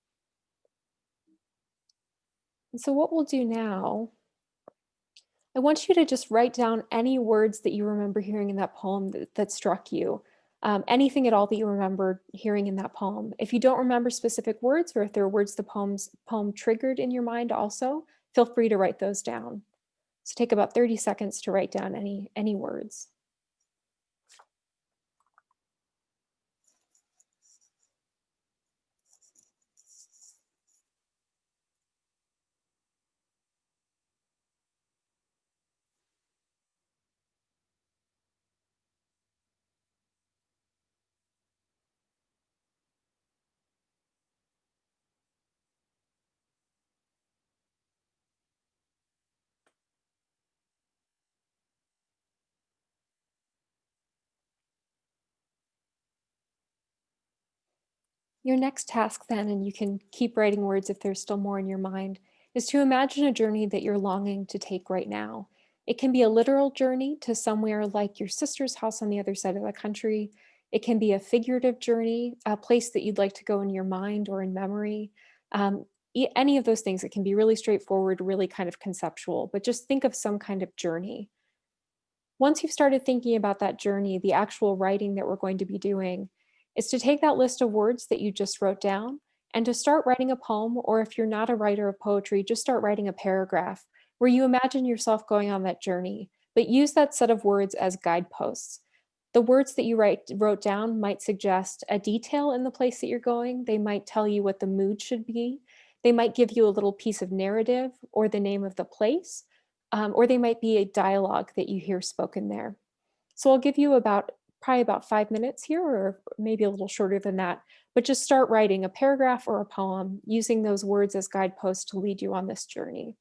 And so what we'll do now, I want you to just write down any words that you remember hearing in that poem that struck you. Anything at all that you remember hearing in that poem. If you don't remember specific words, or if there are words the poem triggered in your mind also, feel free to write those down. So take about 30 seconds to write down any words. Your next task then, and you can keep writing words if there's still more in your mind, is to imagine a journey that you're longing to take right now. It can be a literal journey to somewhere like your sister's house on the other side of the country. It can be a figurative journey, a place that you'd like to go in your mind or in memory. Any of those things, it can be really straightforward, really kind of conceptual, but just think of some kind of journey. Once you've started thinking about that journey, the actual writing that we're going to be doing is to take that list of words that you just wrote down and to start writing a poem, or if you're not a writer of poetry, just start writing a paragraph where you imagine yourself going on that journey, but use that set of words as guideposts. The words that you wrote down might suggest a detail in the place that you're going. They might tell you what the mood should be. They might give you a little piece of narrative or the name of the place, or they might be a dialogue that you hear spoken there. So I'll give you probably about 5 minutes here, or maybe a little shorter than that, but just start writing a paragraph or a poem using those words as guideposts to lead you on this journey.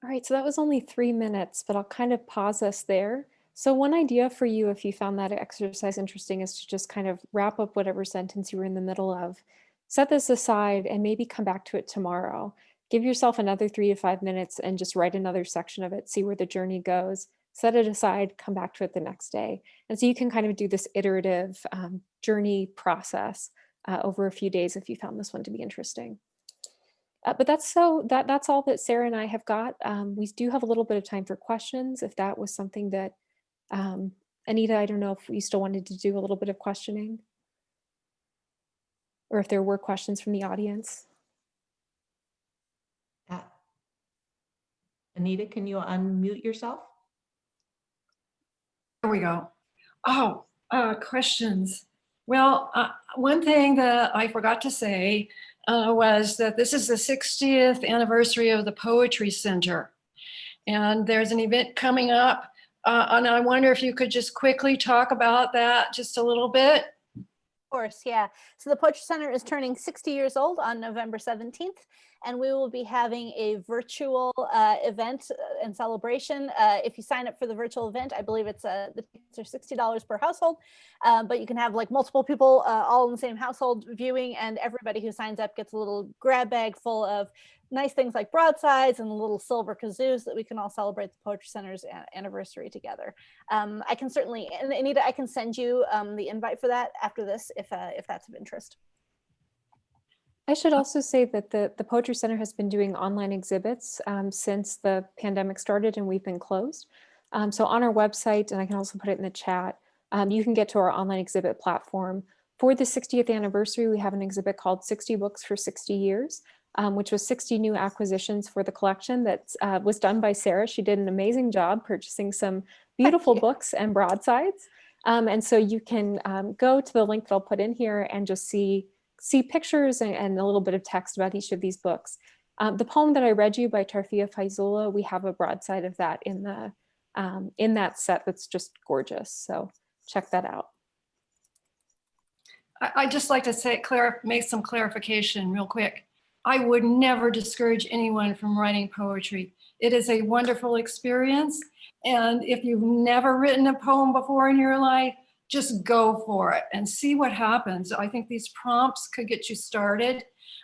All right, so that was only 3 minutes, but I'll kind of pause us there. So one idea for you, if you found that exercise interesting, is to just kind of wrap up whatever sentence you were in the middle of, set this aside, and maybe come back to it tomorrow. Give yourself another 3 to 5 minutes and just write another section of it, see where the journey goes, set it aside, come back to it the next day. And so you can kind of do this iterative journey process over a few days if you found this one to be interesting. But that's all that Sarah and I have got. We do have a little bit of time for questions. If that was something that, Anita, I don't know if you still wanted to do a little bit of questioning, or if there were questions from the audience. Anita, can you unmute yourself? There we go. Oh, questions. Well, one thing that I forgot to say was that this is the 60th anniversary of the Poetry Center. And there's an event coming up. And I wonder if you could just quickly talk about that just a little bit. Of course, yeah. So the Poetry Center is turning 60 years old on November 17th, and we will be having a virtual event and celebration. If you sign up for the virtual event, I believe it's the tickets are $60 per household, but you can have like multiple people all in the same household viewing, and everybody who signs up gets a little grab bag full of nice things like broadsides and little silver kazoos that we can all celebrate the Poetry Center's anniversary together. I can certainly, and Anita, I can send you the invite for that after this if that's of interest. I should also say that the Poetry Center has been doing online exhibits since the pandemic started and we've been closed. So on our website, and I can also put it in the chat, you can get to our online exhibit platform. For the 60th anniversary, we have an exhibit called 60 Books for 60 Years, which was 60 new acquisitions for the collection that was done by Sarah. She did an amazing job purchasing some beautiful books and broadsides. And so you can go to the link that I'll put in here and just see pictures and a little bit of text about each of these books. The poem that I read you by Tarfia Faizullah, we have a broadside of that in that set that's just gorgeous. So check that out. I'd just like to say, make some clarification real quick. I would never discourage anyone from writing poetry. It is a wonderful experience. And if you've never written a poem before in your life, just go for it and see what happens. I think these prompts could get you started.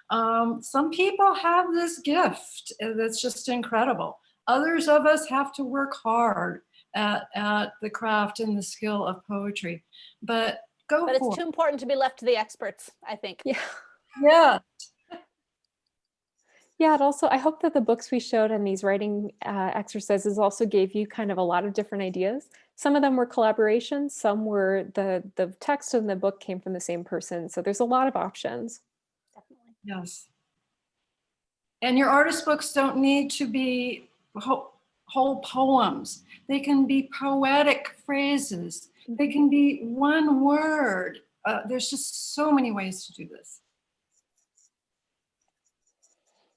Some people have this gift that's just incredible. Others of us have to work hard at the craft and the skill of poetry. But it's too important to be left to the experts, I think. Yeah. Yeah. Yeah, and also I hope that the books we showed and these writing exercises also gave you kind of a lot of different ideas. Some of them were collaborations, some were the text and the book came from the same person. So there's a lot of options. Definitely. Yes. And your artist books don't need to be whole poems. They can be poetic phrases. They can be one word. There's just so many ways to do this.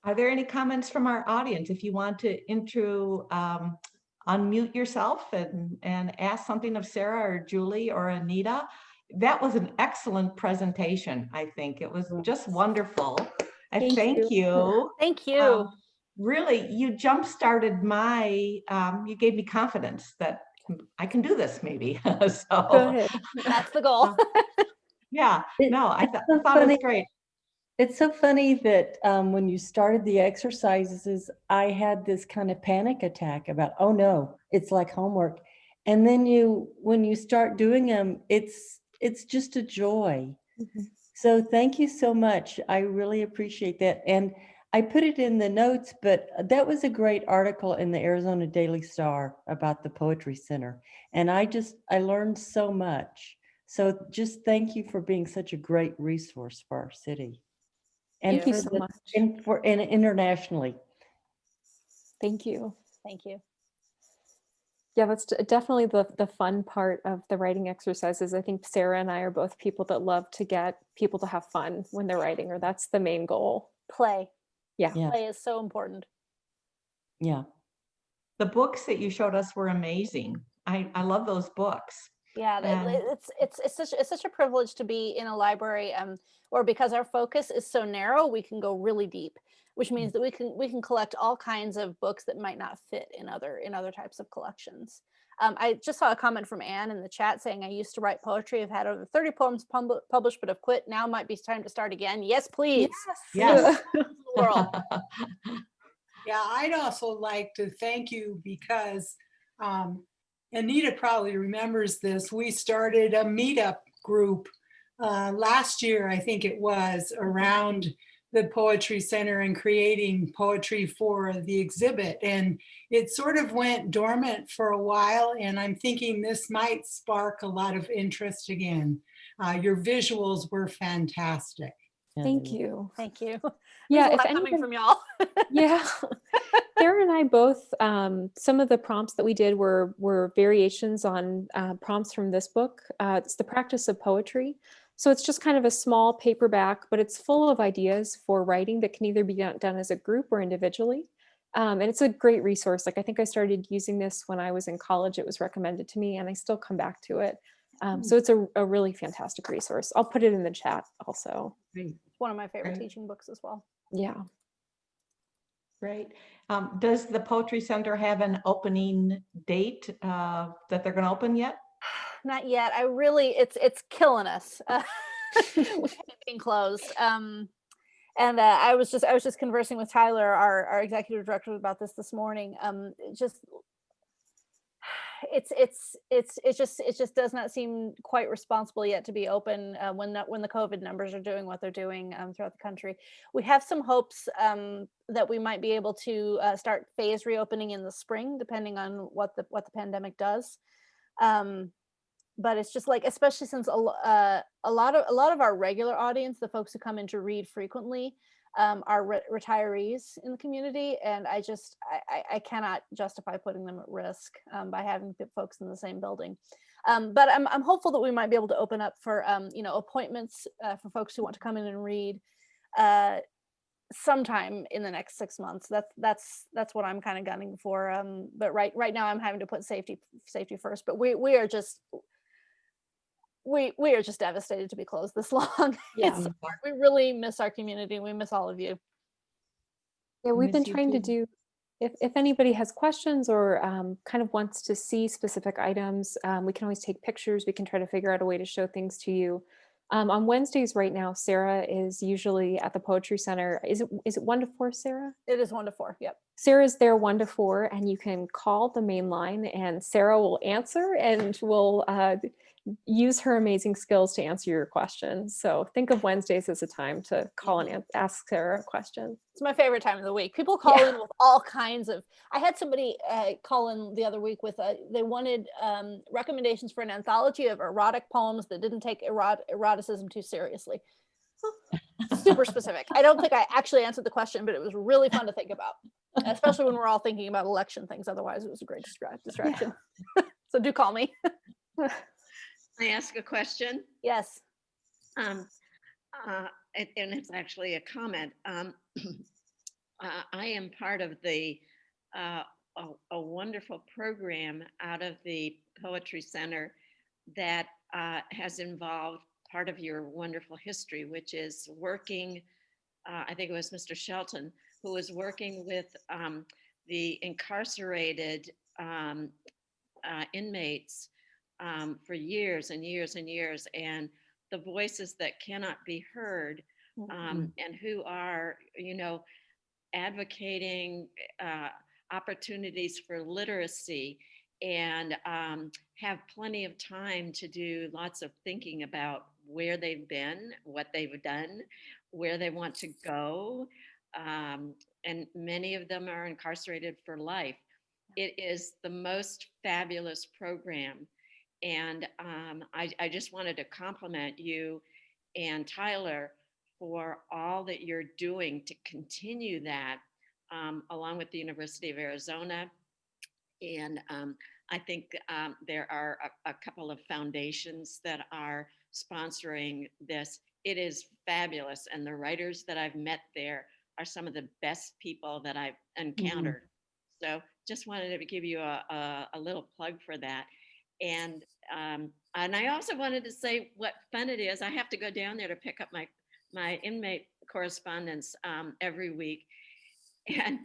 Are there any comments from our audience? If you want to unmute yourself and ask something of Sarah or Julie or Anita. That was an excellent presentation, I think. It was just wonderful. Thank you. Thank you. Really, you jump-started you gave me confidence that I can do this maybe. So good. That's the goal. Yeah, I thought it was great. It's so funny that when you started the exercises, I had this kind of panic attack about, oh no, it's like homework. And then when you start doing them, it's just a joy. Mm-hmm. So thank you so much. I really appreciate that. And I put it in the notes, but that was a great article in the Arizona Daily Star about the Poetry Center. And I learned so much. So just thank you for being such a great resource for our city. And thank you so much. And internationally. Thank you. Thank you. Yeah, that's definitely the fun part of the writing exercises. I think Sarah and I are both people that love to get people to have fun when they're writing, or that's the main goal. Play. Yeah. Play is so important. Yeah. The books that you showed us were amazing. I love those books. Yeah, And it's such a privilege to be in a library, or because our focus is so narrow, we can go really deep, which means that we can collect all kinds of books that might not fit in other types of collections. I just saw a comment from Anne in the chat saying, "I used to write poetry. I've had over 30 poems published, but have quit. Now might be time to start again." Yes, please. yes. World. Yeah, I'd also like to thank you because Anita probably remembers this. We started a meetup group last year, I think it was, around the Poetry Center and creating poetry for the exhibit. And it sort of went dormant for a while. And I'm thinking this might spark a lot of interest again. Your visuals were fantastic. Thank you. Thank you. Yeah, There's a if lot coming anyone, from y'all. yeah. Sarah and I both, some of the prompts that we did were variations on prompts from this book. It's The Practice of Poetry. So it's just kind of a small paperback, but it's full of ideas for writing that can either be done as a group or individually. And it's a great resource. Like I think I started using this when I was in college. It was recommended to me and I still come back to it. So it's a really fantastic resource. I'll put it in the chat also. It's one of my favorite Great. teaching books as well. Yeah. Great. Does the Poetry Center have an opening date that they're going to open yet? Not yet. It's killing us. With it being closed. And I was just conversing with Tyler, our executive director, about this morning. It just does not seem quite responsible yet to be open when the COVID numbers are doing what they're doing throughout the country. We have some hopes that we might be able to start phase reopening in the spring, depending on what the pandemic does. But it's just like, especially since a lot of our regular audience, the folks who come in to read frequently, are retirees in the community, and I cannot justify putting them at risk by having folks in the same building. But I'm hopeful that we might be able to open up for appointments for folks who want to come in and read sometime in the next 6 months. That's what I'm kind of gunning for. But right now I'm having to put safety first. But we are just devastated to be closed this long. Yeah. We really miss our community. We miss all of you. Yeah, we've been Miss you trying to too. do, if anybody has questions or kind of wants to see specific items, we can always take pictures. We can try to figure out a way to show things to you. On Wednesdays right now, Sarah is usually at the Poetry Center. Is it 1 to 4, Sarah? It is 1 to 4. Yep. Sarah's there 1 to 4, and you can call the main line and Sarah will answer and will use her amazing skills to answer your questions. So think of Wednesdays as a time to call and ask Sarah a question. It's my favorite time of the week. People call in with all kinds of, I had somebody call in the other week with, they wanted recommendations for an anthology of erotic poems that didn't take eroticism too seriously. Super specific. I don't think I actually answered the question, but it was really fun to think about, especially when we're all thinking about election things. Otherwise, it was a great distraction. So do call me. I ask a question? Yes. And it's actually a comment. I am part of the a wonderful program out of the Poetry Center that has involved part of your wonderful history, which is working, I think it was Mr. Shelton, who was working with the incarcerated inmates for years and years and years, and the voices that cannot be heard, and who are, advocating opportunities for literacy and have plenty of time to do lots of thinking about where they've been, what they've done, where they want to go. And many of them are incarcerated for life. It is the most fabulous program. And I just wanted to compliment you and Tyler for all that you're doing to continue that, along with the University of Arizona. And I think there are a couple of foundations that are sponsoring this. It is fabulous. And the writers that I've met there are some of the best people that I've encountered. So just wanted to give you a little plug for that. And I also wanted to say what fun it is. I have to go down there to pick up my inmate correspondence every week. And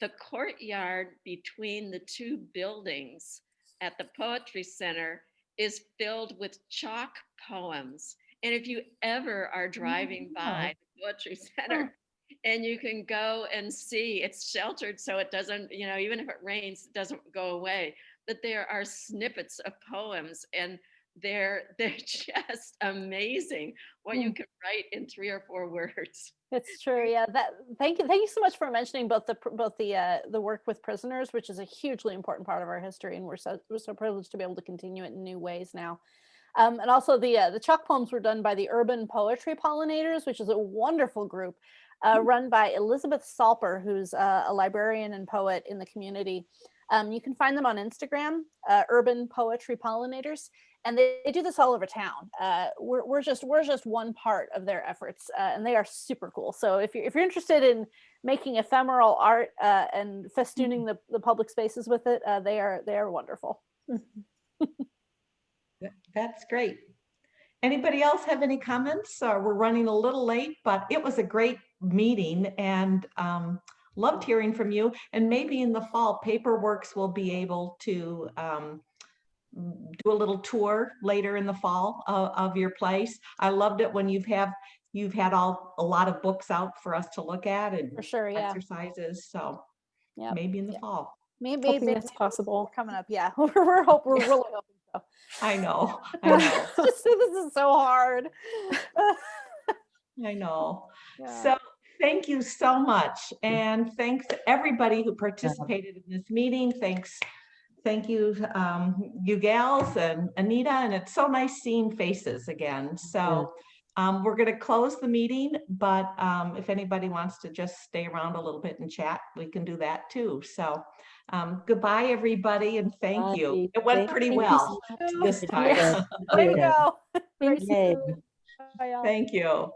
the courtyard between the two buildings at the Poetry Center is filled with chalk poems. And if you ever are driving by the Poetry Center, and you can go and see, it's sheltered so it doesn't, even if it rains, it doesn't go away. But there are snippets of poems, and they're just amazing what you can write in 3 or 4 words. It's true. Yeah. Thank you so much for mentioning both the work with prisoners, which is a hugely important part of our history, and we're so privileged to be able to continue it in new ways now. And also the chalk poems were done by the Urban Poetry Pollinators, which is a wonderful group run by Elizabeth Salper, who's a librarian and poet in the community. You can find them on Instagram, Urban Poetry Pollinators, and they do this all over town. We're just one part of their efforts, and they are super cool. So if you're interested in making ephemeral art and festooning the public spaces with it, they are wonderful. That's great. Anybody else have any comments? We're running a little late, but it was a great meeting, and loved hearing from you. And maybe in the fall, PaperWorks will be able to do a little tour later in the fall of your place. I loved it when you've had a lot of books out for us to look at, and For sure, yeah. exercises. So Yeah, maybe in the fall. maybe Hoping that's possible. coming up. Yeah, we're really hoping so. I know. This is so hard. I know. Yeah. So thank you so much. And thanks to everybody who participated in this meeting. Thank you, you gals and Anita. And it's so nice seeing faces again. So we're going to close the meeting, but if anybody wants to just stay around a little bit and chat, we can do that too. So goodbye, everybody, and thank you. It went pretty well this time. Way to go. Yay. Bye, y'all. Thank you.